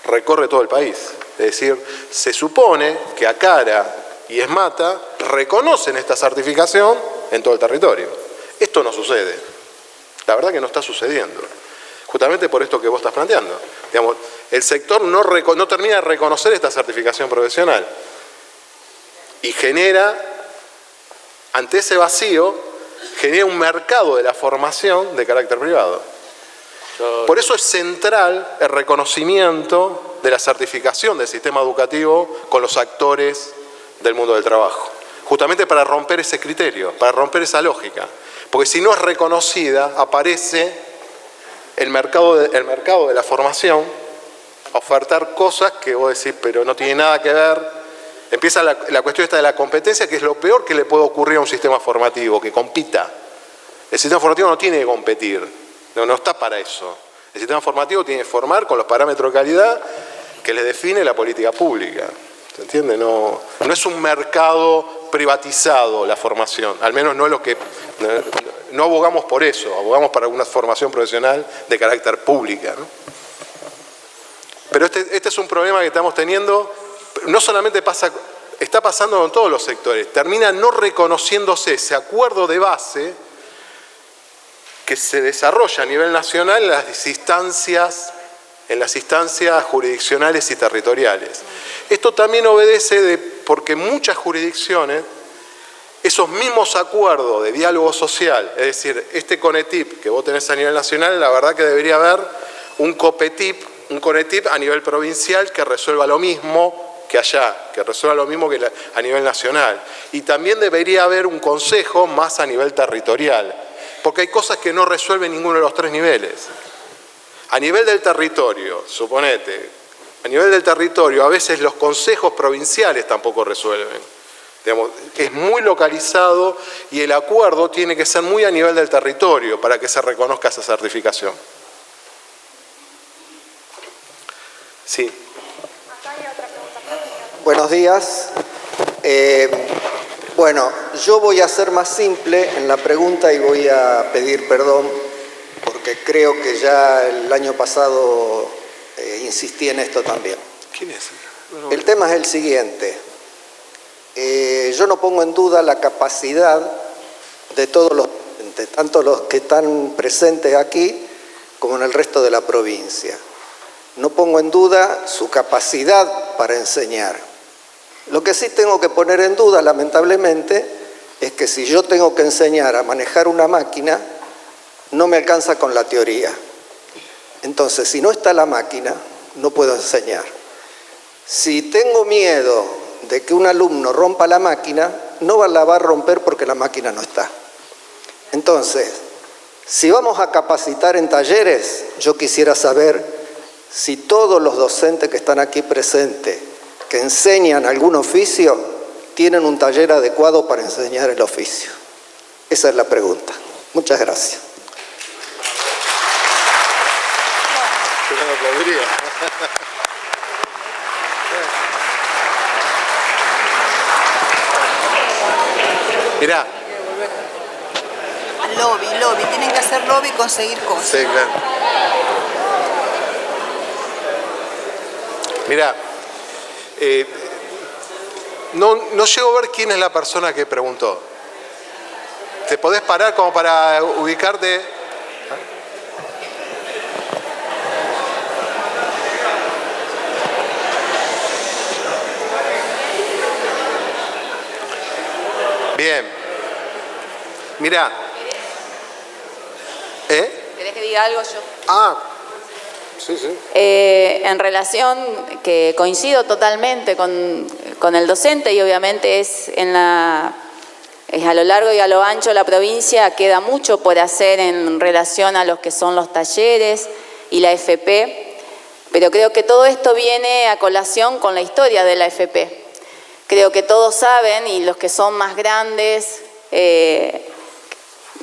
S1: recorre todo el país. Es decir, se supone que a CARA y ESMATA reconocen esta certificación en todo el territorio. Esto no sucede. La verdad que no está sucediendo. Justamente por esto que vos estás planteando. Digamos, el sector no termina de reconocer esta certificación profesional. Y genera, ante ese vacío, genera un mercado de la formación de carácter privado. Por eso es central el reconocimiento de la certificación del sistema educativo con los actores del mundo del trabajo. Justamente para romper ese criterio, para romper esa lógica. Porque si no es reconocida, aparece el mercado de la formación a ofertar cosas que vos decís, pero no tiene nada que ver. Empieza la cuestión esta de la competencia, que es lo peor que le puede ocurrir a un sistema formativo, que compita. El sistema formativo no tiene que competir, no está para eso. El sistema formativo tiene que formar con los parámetros de calidad que le define la política pública. ¿Se entiende? No es un mercado privatizado la formación, al menos no es lo que... No abogamos por eso, abogamos para una formación profesional de carácter pública, ¿no? Pero este es un problema que estamos teniendo, no solamente está pasando en todos los sectores, termina no reconociéndose ese acuerdo de base que se desarrolla a nivel nacional en las instancias jurisdiccionales y territoriales. Esto también obedece porque muchas jurisdicciones, esos mismos acuerdos de diálogo social, es decir, este CONETIP que vos tenés a nivel nacional, la verdad que debería haber un COPETIP, un CONETIP a nivel provincial que resuelva lo mismo que allá, que resuelva lo mismo que a nivel nacional. Y también debería haber un consejo más a nivel territorial, porque hay cosas que no resuelven ninguno de los tres niveles. A nivel del territorio, suponete, a nivel del territorio a veces los consejos provinciales tampoco resuelven. Digamos, es muy localizado y el acuerdo tiene que ser muy a nivel del territorio para que se reconozca esa certificación. Sí.
S11: Buenos días. Bueno, yo voy a ser más simple en la pregunta y voy a pedir perdón porque creo que ya el año pasado insistí en esto también.
S1: ¿Quién es?
S11: El tema es el siguiente. Yo no pongo en duda la capacidad de todos los docentes, tanto los que están presentes aquí como en el resto de la provincia. No pongo en duda su capacidad para enseñar. Lo que sí tengo que poner en duda, lamentablemente, es que si yo tengo que enseñar a manejar una máquina, no me alcanza con la teoría. Entonces, si no está la máquina, no puedo enseñar. Si tengo miedo de que un alumno rompa la máquina, no la va a romper porque la máquina no está. Entonces, si vamos a capacitar en talleres, yo quisiera saber si todos los docentes que están aquí presentes, que enseñan algún oficio, tienen un taller adecuado para enseñar el oficio. Esa es la pregunta. Muchas gracias.
S1: Yo no aplaudiría. Mirá.
S2: Lobby. Tienen que hacer lobby y conseguir cosas.
S1: Sí, claro. Mirá. No llego a ver quién es la persona que preguntó. ¿Te podés parar como para ubicarte? Bien. Mirá.
S9: ¿Querés que diga algo yo?
S1: Sí.
S9: En relación, que coincido totalmente con el docente y obviamente es a lo largo y a lo ancho de la provincia, queda mucho por hacer en relación a los que son los talleres y la FP, pero creo que todo esto viene a colación con la historia de la FP. Creo que todos saben, y los que son más grandes,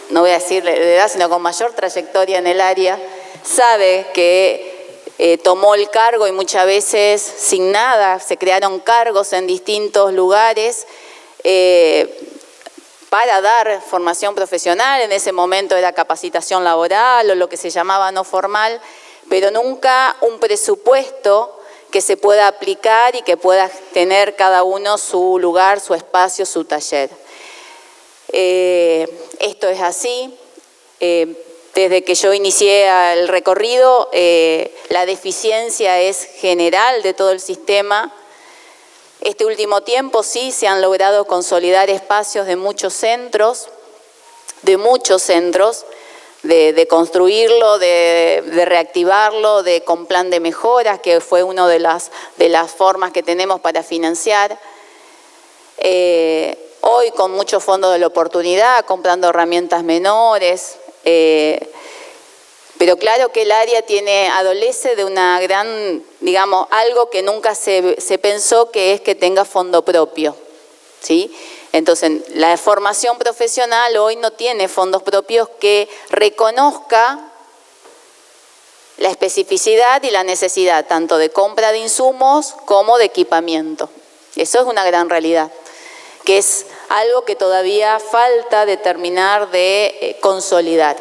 S9: no voy a decir de edad, sino con mayor trayectoria en el área, sabe que tomó el cargo y muchas veces sin nada, se crearon cargos en distintos lugares para dar formación profesional. En ese momento era capacitación laboral o lo que se llamaba no formal, pero nunca un presupuesto que se pueda aplicar y que pueda tener cada uno su lugar, su espacio, su taller. Esto es así. Desde que yo inicié el recorrido, la deficiencia es general de todo el sistema. Este último tiempo sí se han logrado consolidar espacios de muchos centros, de construirlo, de reactivarlo, con plan de mejoras, que fue una de las formas que tenemos para financiar. Hoy con muchos fondos de la oportunidad, comprando herramientas menores, pero claro que el área adolece de una gran, digamos, algo que nunca se pensó, que es que tenga fondo propio, ¿sí? Entonces, la formación profesional hoy no tiene fondos propios que reconozca la especificidad y la necesidad, tanto de compra de insumos como de equipamiento. Eso es una gran realidad, que es algo que todavía falta de terminar de consolidar.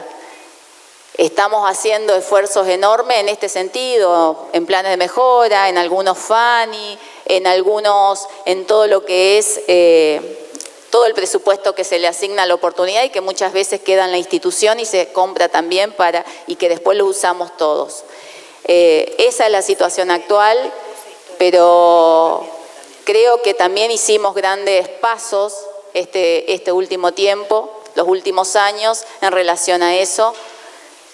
S9: Estamos haciendo esfuerzos enormes en este sentido, en planes de mejora, en algunos FANI, en todo lo que es todo el presupuesto que se le asigna a la oportunidad y que muchas veces queda en la institución y se compra también y que después lo usamos todos. Esa es la situación actual, pero creo que también hicimos grandes pasos este último tiempo, los últimos años, en relación a eso.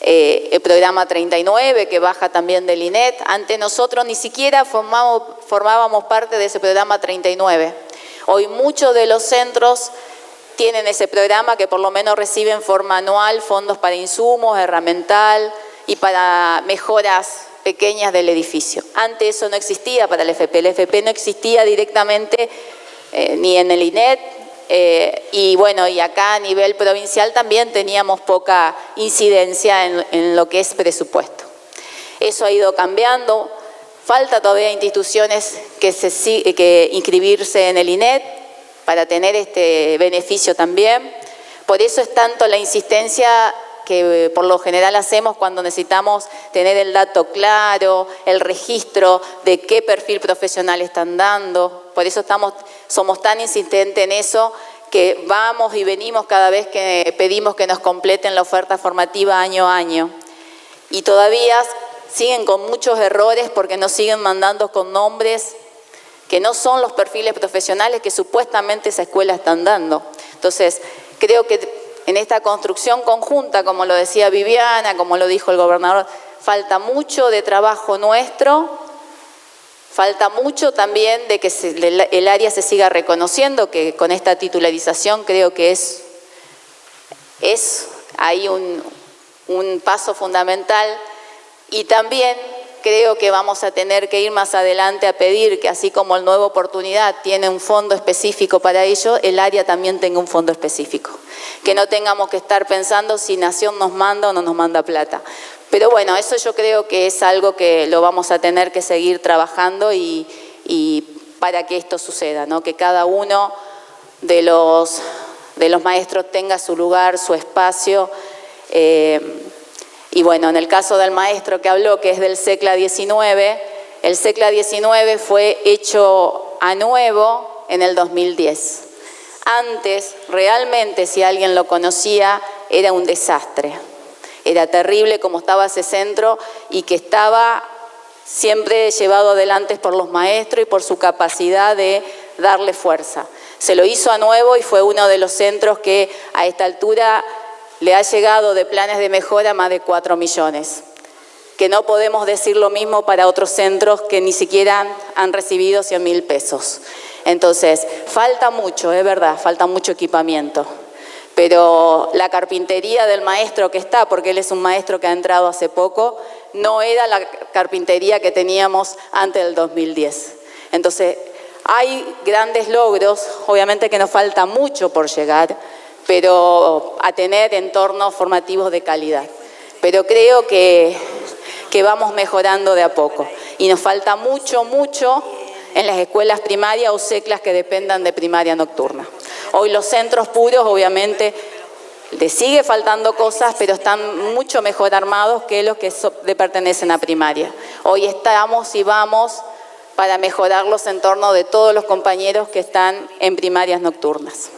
S9: El programa 39, que baja también del INET. Antes nosotros ni siquiera formábamos parte de ese programa 39. Hoy muchos de los centros tienen ese programa, que por lo menos reciben forma anual fondos para insumos, herramental y para mejoras pequeñas del edificio. Antes eso no existía para el FP. El FP no existía directamente ni en el INET. Y bueno, y acá a nivel provincial también teníamos poca incidencia en lo que es presupuesto. Eso ha ido cambiando. Falta todavía instituciones que inscribirse en el INET para tener este beneficio también. Por eso es tanto la insistencia que por lo general hacemos cuando necesitamos tener el dato claro, el registro de qué perfil profesional están dando. Por eso somos tan insistentes en eso, que vamos y venimos cada vez que pedimos que nos completen la oferta formativa año a año. Y todavía siguen con muchos errores porque nos siguen mandando con nombres que no son los perfiles profesionales que supuestamente esa escuela están dando. Entonces, creo que en esta construcción conjunta, como lo decía Viviana, como lo dijo el gobernador, falta mucho de trabajo nuestro, falta mucho también de que el área se siga reconociendo, que con esta titularización creo que es ahí un paso fundamental. Y también creo que vamos a tener que ir más adelante a pedir que, así como el Nueva Oportunidad tiene un fondo específico para ello, el área también tenga un fondo específico. Que no tengamos que estar pensando si Nación nos manda o no nos manda plata. Pero bueno, eso yo creo que es algo que lo vamos a tener que seguir trabajando y para que esto suceda, ¿no? Que cada uno de los maestros tenga su lugar, su espacio. Y bueno, en el caso del maestro que habló, que es del CECLA 19, el CECLA 19 fue hecho a nuevo en el 2010. Antes, realmente, si alguien lo conocía, era un desastre. Era terrible como estaba ese centro y que estaba siempre llevado adelante por los maestros y por su capacidad de darle fuerza. Se lo hizo a nuevo y fue uno de los centros que a esta altura le ha llegado de planes de mejora más de 4 millones. Que no podemos decir lo mismo para otros centros que ni siquiera han recibido 100.000 pesos. Entonces, falta mucho, es verdad, falta mucho equipamiento. Pero la carpintería del maestro que está, porque él es un maestro que ha entrado hace poco, no era la carpintería que teníamos antes del 2010. Entonces, hay grandes logros, obviamente que nos falta mucho por llegar, pero a tener entornos formativos de calidad. Pero creo que vamos mejorando de a poco. Y nos falta mucho en las escuelas primarias o CECLAs que dependan de primaria nocturna. Hoy los centros puros, obviamente, les sigue faltando cosas, pero están mucho mejor armados que los que pertenecen a primaria. Hoy estamos y vamos para mejorar los entornos de todos los compañeros que están en primarias nocturnas.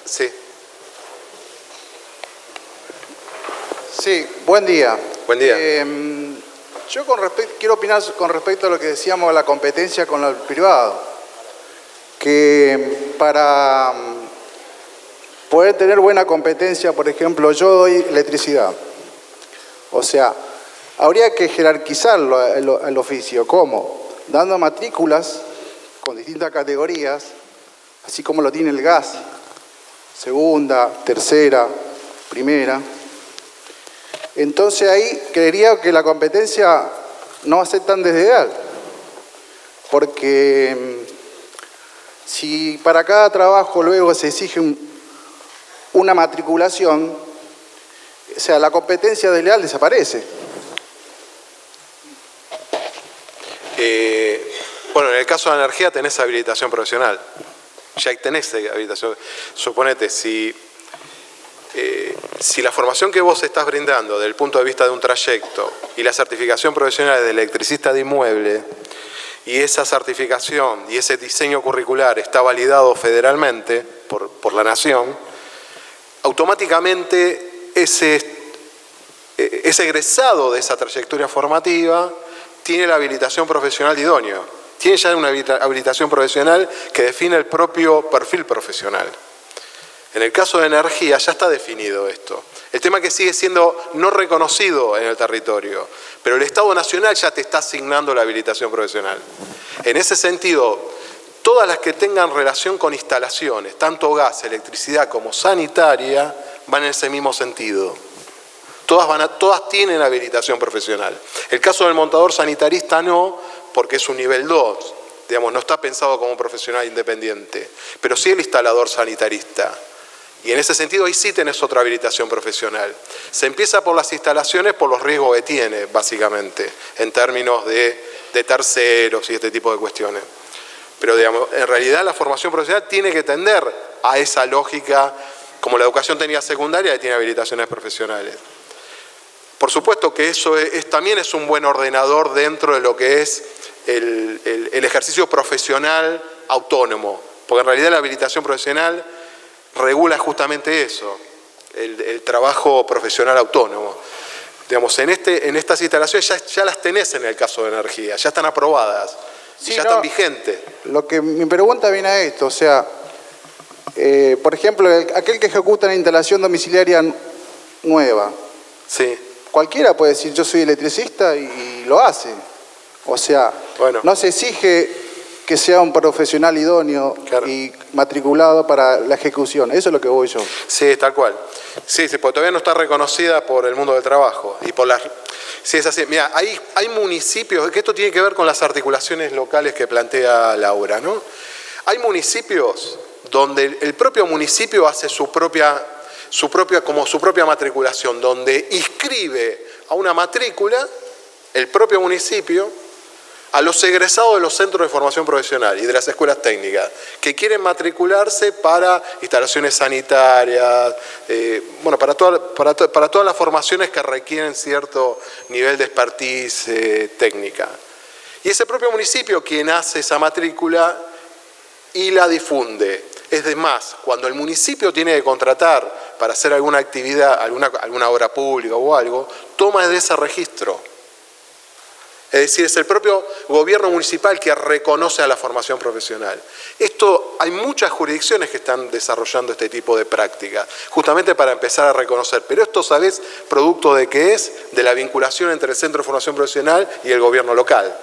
S1: Sí.
S12: Sí, buen día.
S1: Buen día.
S12: Yo quiero opinar con respecto a lo que decíamos de la competencia con el privado. Que para poder tener buena competencia, por ejemplo, yo doy electricidad. O sea, habría que jerarquizarlo el oficio. ¿Cómo? Dando matrículas con distintas categorías, así como lo tiene el gas. Segunda, tercera, primera. Entonces ahí creería que la competencia no va a ser tan desleal, porque si para cada trabajo luego se exige una matriculación, o sea, la competencia desleal desaparece.
S1: Bueno, en el caso de la energía tenés habilitación profesional. Ya tenés habilitación. Suponete, si la formación que vos estás brindando desde el punto de vista de un trayecto y la certificación profesional de electricista de inmueble, y esa certificación y ese diseño curricular está validado federalmente por la Nación, automáticamente ese egresado de esa trayectoria formativa tiene la habilitación profesional idónea. Tiene ya una habilitación profesional que define el propio perfil profesional. En el caso de energía ya está definido esto. El tema es que sigue siendo no reconocido en el territorio, pero el Estado Nacional ya te está asignando la habilitación profesional. En ese sentido, todas las que tengan relación con instalaciones, tanto gas, electricidad como sanitaria, van en ese mismo sentido. Todas tienen habilitación profesional. El caso del montador sanitarista no, porque es un nivel 2, digamos, no está pensado como un profesional independiente, pero sí el instalador sanitarista. Y en ese sentido ahí sí tenés otra habilitación profesional. Se empieza por las instalaciones por los riesgos que tiene, básicamente, en términos de terceros y este tipo de cuestiones. Pero digamos, en realidad la formación profesional tiene que tender a esa lógica, como la educación técnica secundaria que tiene habilitaciones profesionales. Por supuesto que eso también es un buen ordenador dentro de lo que es el ejercicio profesional autónomo, porque en realidad la habilitación profesional regula justamente eso, el trabajo profesional autónomo. Digamos, en estas instalaciones ya las tenés en el caso de energía, ya están aprobadas, sí, ya están vigentes.
S12: Mi pregunta viene a esto, o sea, por ejemplo, aquel que ejecuta una instalación domiciliaria nueva,
S1: sí.
S12: Cualquiera puede decir yo soy electricista y lo hace. O sea, bueno, no se exige que sea un profesional idóneo, claro, y matriculado para la ejecución. Eso es lo que voy yo.
S1: Sí, tal cual. Sí, porque todavía no está reconocida por el mundo del trabajo. Y por las... Sí, es así. Mira, hay municipios, que esto tiene que ver con las articulaciones locales que plantea Laura, ¿no? Hay municipios donde el propio municipio hace su propia matriculación, donde inscribe a una matrícula el propio municipio a los egresados de los centros de formación profesional y de las escuelas técnicas que quieren matricularse para instalaciones sanitarias, bueno, para todas las formaciones que requieren cierto nivel de expertise técnica. Y ese propio municipio quien hace esa matrícula y la difunde. Es de más, cuando el municipio tiene que contratar para hacer alguna actividad, alguna obra pública o algo, toma de ese registro. Es decir, es el propio gobierno municipal que reconoce a la formación profesional. Hay muchas jurisdicciones que están desarrollando este tipo de práctica, justamente para empezar a reconocer. Pero esto, ¿sabés? Producto de qué es, de la vinculación entre el Centro de Formación Profesional y el gobierno local,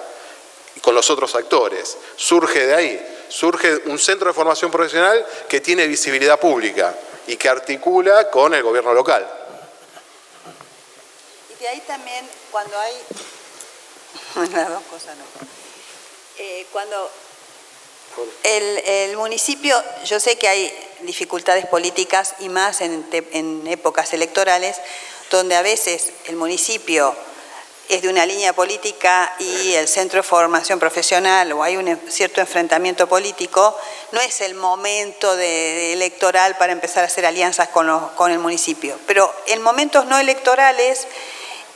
S1: y con los otros actores. Surge de ahí. Surge un centro de formación profesional que tiene visibilidad pública y que articula con el gobierno local.
S2: Y de ahí también, cuando hay... Las dos cosas no. Cuando el municipio, yo sé que hay dificultades políticas y más en épocas electorales, donde a veces el municipio es de una línea política y el Centro de Formación Profesional, o hay un cierto enfrentamiento político, no es el momento electoral para empezar a hacer alianzas con el municipio. Pero en momentos no electorales,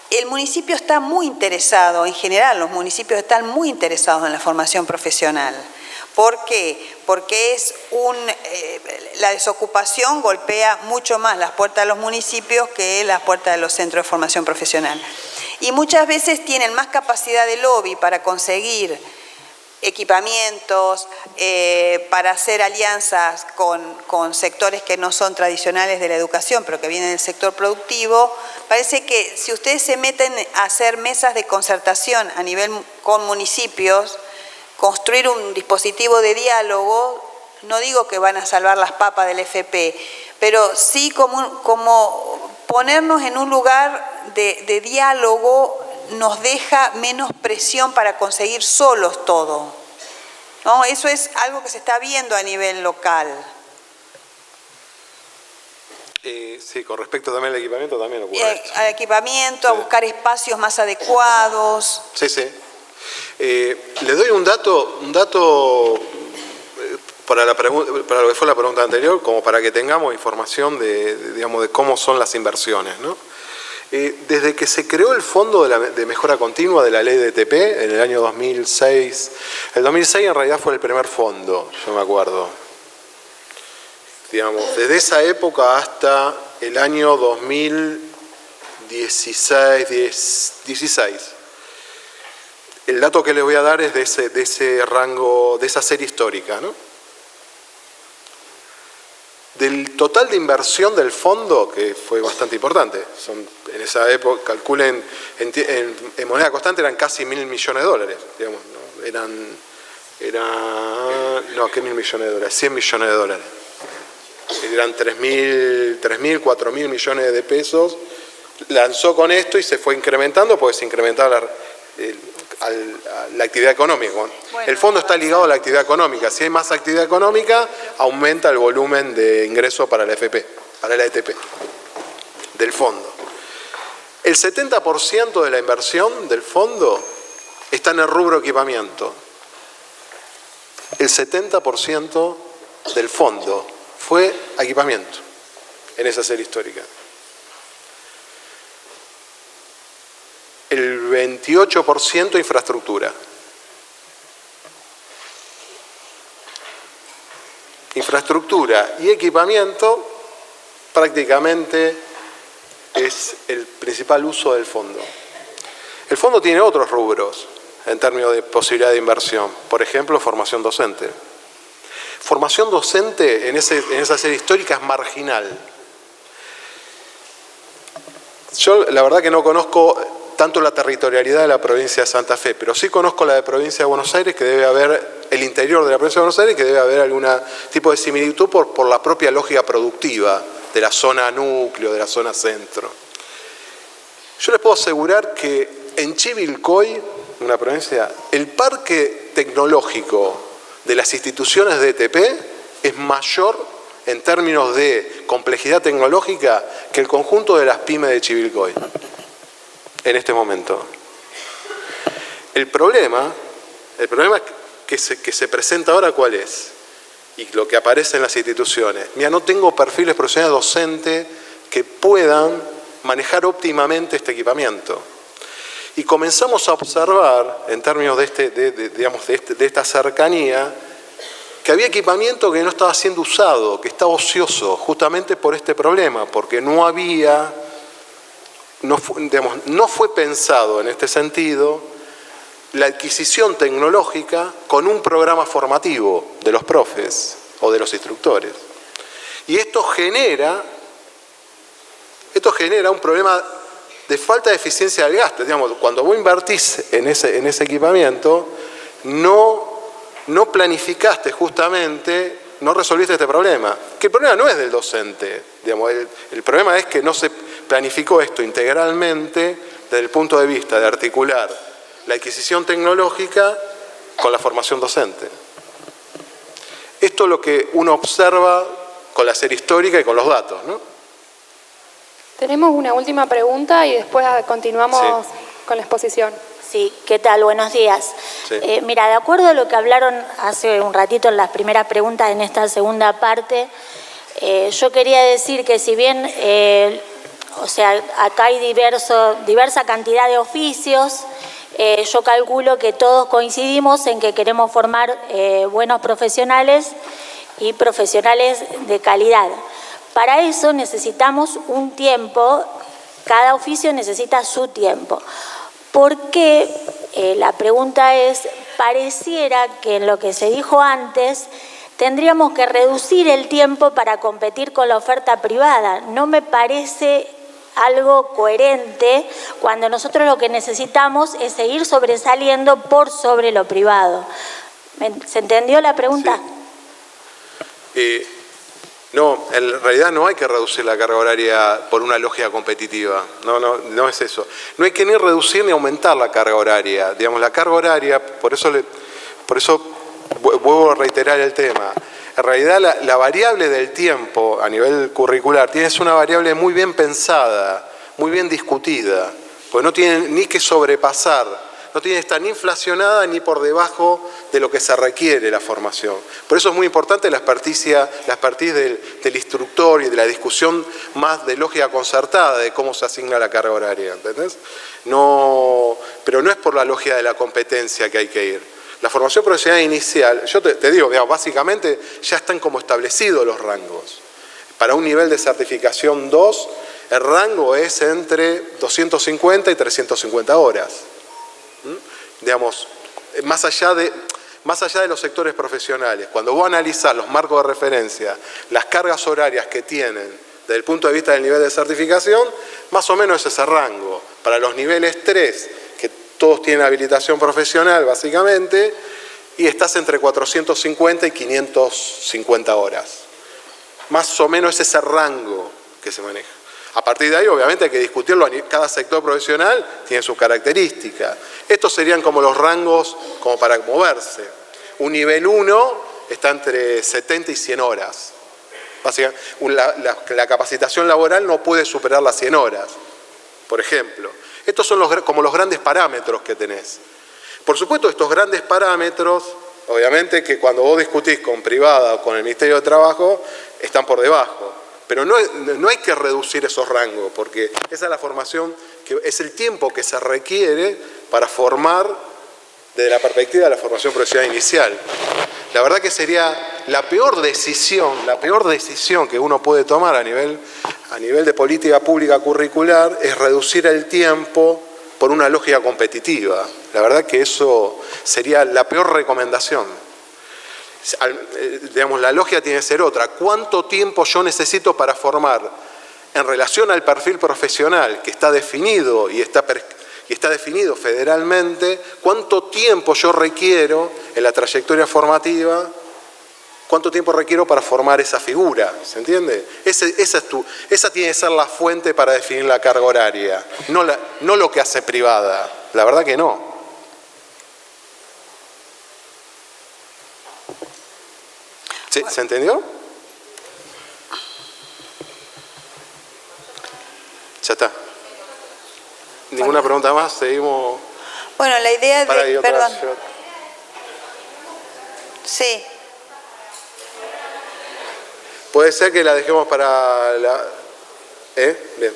S2: el municipio está muy interesado, en general los municipios están muy interesados en la formación profesional. ¿Por qué? Porque la desocupación golpea mucho más las puertas de los municipios que las puertas de los centros de formación profesional. Y muchas veces tienen más capacidad de lobby para conseguir equipamientos, para hacer alianzas con sectores que no son tradicionales de la educación, pero que vienen del sector productivo. Parece que si ustedes se meten a hacer mesas de concertación a nivel con municipios, construir un dispositivo de diálogo, no digo que van a salvar las papas del FP, pero sí como ponernos en un lugar de diálogo nos deja menos presión para conseguir solos todo, ¿no? Eso es algo que se está viendo a nivel local.
S1: Sí, con respecto también al equipamiento también ocurre.
S2: Al equipamiento, sí. A buscar espacios más adecuados.
S1: Sí, sí. Le doy un dato para lo que fue la pregunta anterior, como para que tengamos información de cómo son las inversiones, ¿no? Desde que se creó el Fondo de Mejora Continua de la Ley de ETP en el año 2006, el 2006 en realidad fue el primer fondo, yo me acuerdo. Digamos, desde esa época hasta el año 2016. El dato que les voy a dar es de ese rango, de esa serie histórica, ¿no? Del total de inversión del fondo, que fue bastante importante, en esa época, calculen, en moneda constante eran casi $1.000 millones, digamos, ¿no? ¿Qué 1.000 millones de dólares? 100 millones de dólares. Eran 3.000, 4.000 millones de pesos. Lanzó con esto y se fue incrementando, porque se incrementaba la actividad económica. Bueno, el fondo está ligado a la actividad económica. Si hay más actividad económica, aumenta el volumen de ingreso para la FP, para la ETP, del fondo. El 70% de la inversión del fondo está en el rubro equipamiento. El 70% del fondo fue equipamiento en esa serie histórica. El 28% infraestructura. Infraestructura y equipamiento prácticamente es el principal uso del fondo. El fondo tiene otros rubros en términos de posibilidad de inversión. Por ejemplo, formación docente. Formación docente en esa serie histórica es marginal. Yo la verdad que no conozco tanto la territorialidad de la provincia de Santa Fe, pero sí conozco la de provincia de Buenos Aires, que debe haber, el interior de la provincia de Buenos Aires, que debe haber algún tipo de similitud por la propia lógica productiva de la zona núcleo, de la zona centro. Yo les puedo asegurar que en Chivilcoy, una provincia, el parque tecnológico de las instituciones de ETP es mayor en términos de complejidad tecnológica que el conjunto de las pymes de Chivilcoy en este momento. El problema que se presenta ahora, ¿cuál es? Y lo que aparece en las instituciones. Mira, no tengo perfiles profesionales docentes que puedan manejar óptimamente este equipamiento. Y comenzamos a observar, en términos de esta cercanía, que había equipamiento que no estaba siendo usado, que estaba ocioso, justamente por este problema, porque no fue pensado en este sentido la adquisición tecnológica con un programa formativo de los profes o de los instructores. Y esto genera un problema de falta de eficiencia del gasto. Digamos, cuando vos invertís en ese equipamiento, no planificaste justamente, no resolviste este problema. Que el problema no es del docente. Digamos, el problema es que no se planificó esto integralmente desde el punto de vista de articular la adquisición tecnológica con la formación docente. Esto es lo que uno observa con la serie histórica y con los datos, ¿no?
S10: Tenemos una última pregunta y después continuamos con la exposición.
S13: Sí, ¿qué tal? Buenos días.
S1: Sí.
S13: Mira, de acuerdo a lo que hablaron hace un ratito en las primeras preguntas en esta segunda parte, yo quería decir que si bien, o sea, acá hay diversa cantidad de oficios, yo calculo que todos coincidimos en que queremos formar buenos profesionales y profesionales de calidad. Para eso necesitamos un tiempo, cada oficio necesita su tiempo. Porque la pregunta es, pareciera que en lo que se dijo antes, tendríamos que reducir el tiempo para competir con la oferta privada. No me parece algo coherente cuando nosotros lo que necesitamos es seguir sobresaliendo por sobre lo privado. ¿Se entendió la pregunta?
S1: Sí. No, en realidad no hay que reducir la carga horaria por una lógica competitiva. No es eso. No hay que ni reducir ni aumentar la carga horaria. Digamos, la carga horaria, por eso vuelvo a reiterar el tema. En realidad la variable del tiempo a nivel curricular es una variable muy bien pensada, muy bien discutida, porque no tiene ni que sobrepasar. No tiene que estar ni inflacionada ni por debajo de lo que se requiere la formación. Por eso es muy importante la expertise del instructor y de la discusión más de lógica concertada de cómo se asigna la carga horaria, ¿entendés? Pero no es por la lógica de la competencia que hay que ir. La formación profesional inicial, yo te digo, básicamente ya están como establecidos los rangos. Para un nivel de certificación 2, el rango es entre 250 y 350 horas. Digamos, más allá de los sectores profesionales, cuando vos analizás los marcos de referencia, las cargas horarias que tienen desde el punto de vista del nivel de certificación, más o menos es ese rango. Para los niveles 3, que todos tienen habilitación profesional básicamente, y estás entre 450 y 550 horas. Más o menos es ese rango que se maneja. A partir de ahí, obviamente, hay que discutirlo. Cada sector profesional tiene sus características. Estos serían como los rangos como para moverse. Un nivel 1 está entre 70 y 100 horas. Básicamente, la capacitación laboral no puede superar las 100 horas, por ejemplo. Estos son como los grandes parámetros que tenés. Por supuesto, estos grandes parámetros, obviamente que cuando vos discutís con privada o con el Ministerio de Trabajo, están por debajo. Pero no hay que reducir esos rangos, porque esa es la formación, es el tiempo que se requiere para formar desde la perspectiva de la formación profesional inicial. La verdad que sería la peor decisión que uno puede tomar a nivel de política pública curricular es reducir el tiempo por una lógica competitiva. La verdad que eso sería la peor recomendación. Digamos, la lógica tiene que ser otra. ¿Cuánto tiempo yo necesito para formar en relación al perfil profesional que está definido y está definido federalmente? ¿Cuánto tiempo yo requiero en la trayectoria formativa? ¿Cuánto tiempo requiero para formar esa figura? ¿Se entiende? Esa tiene que ser la fuente para definir la carga horaria, no lo que hace privada. La verdad que no. ¿Sí? ¿Se entendió? Ya está. ¿Ninguna pregunta más? Seguimos.
S2: Bueno, la idea de... Perdón. Sí.
S1: Puede ser que la dejemos para la... Bien.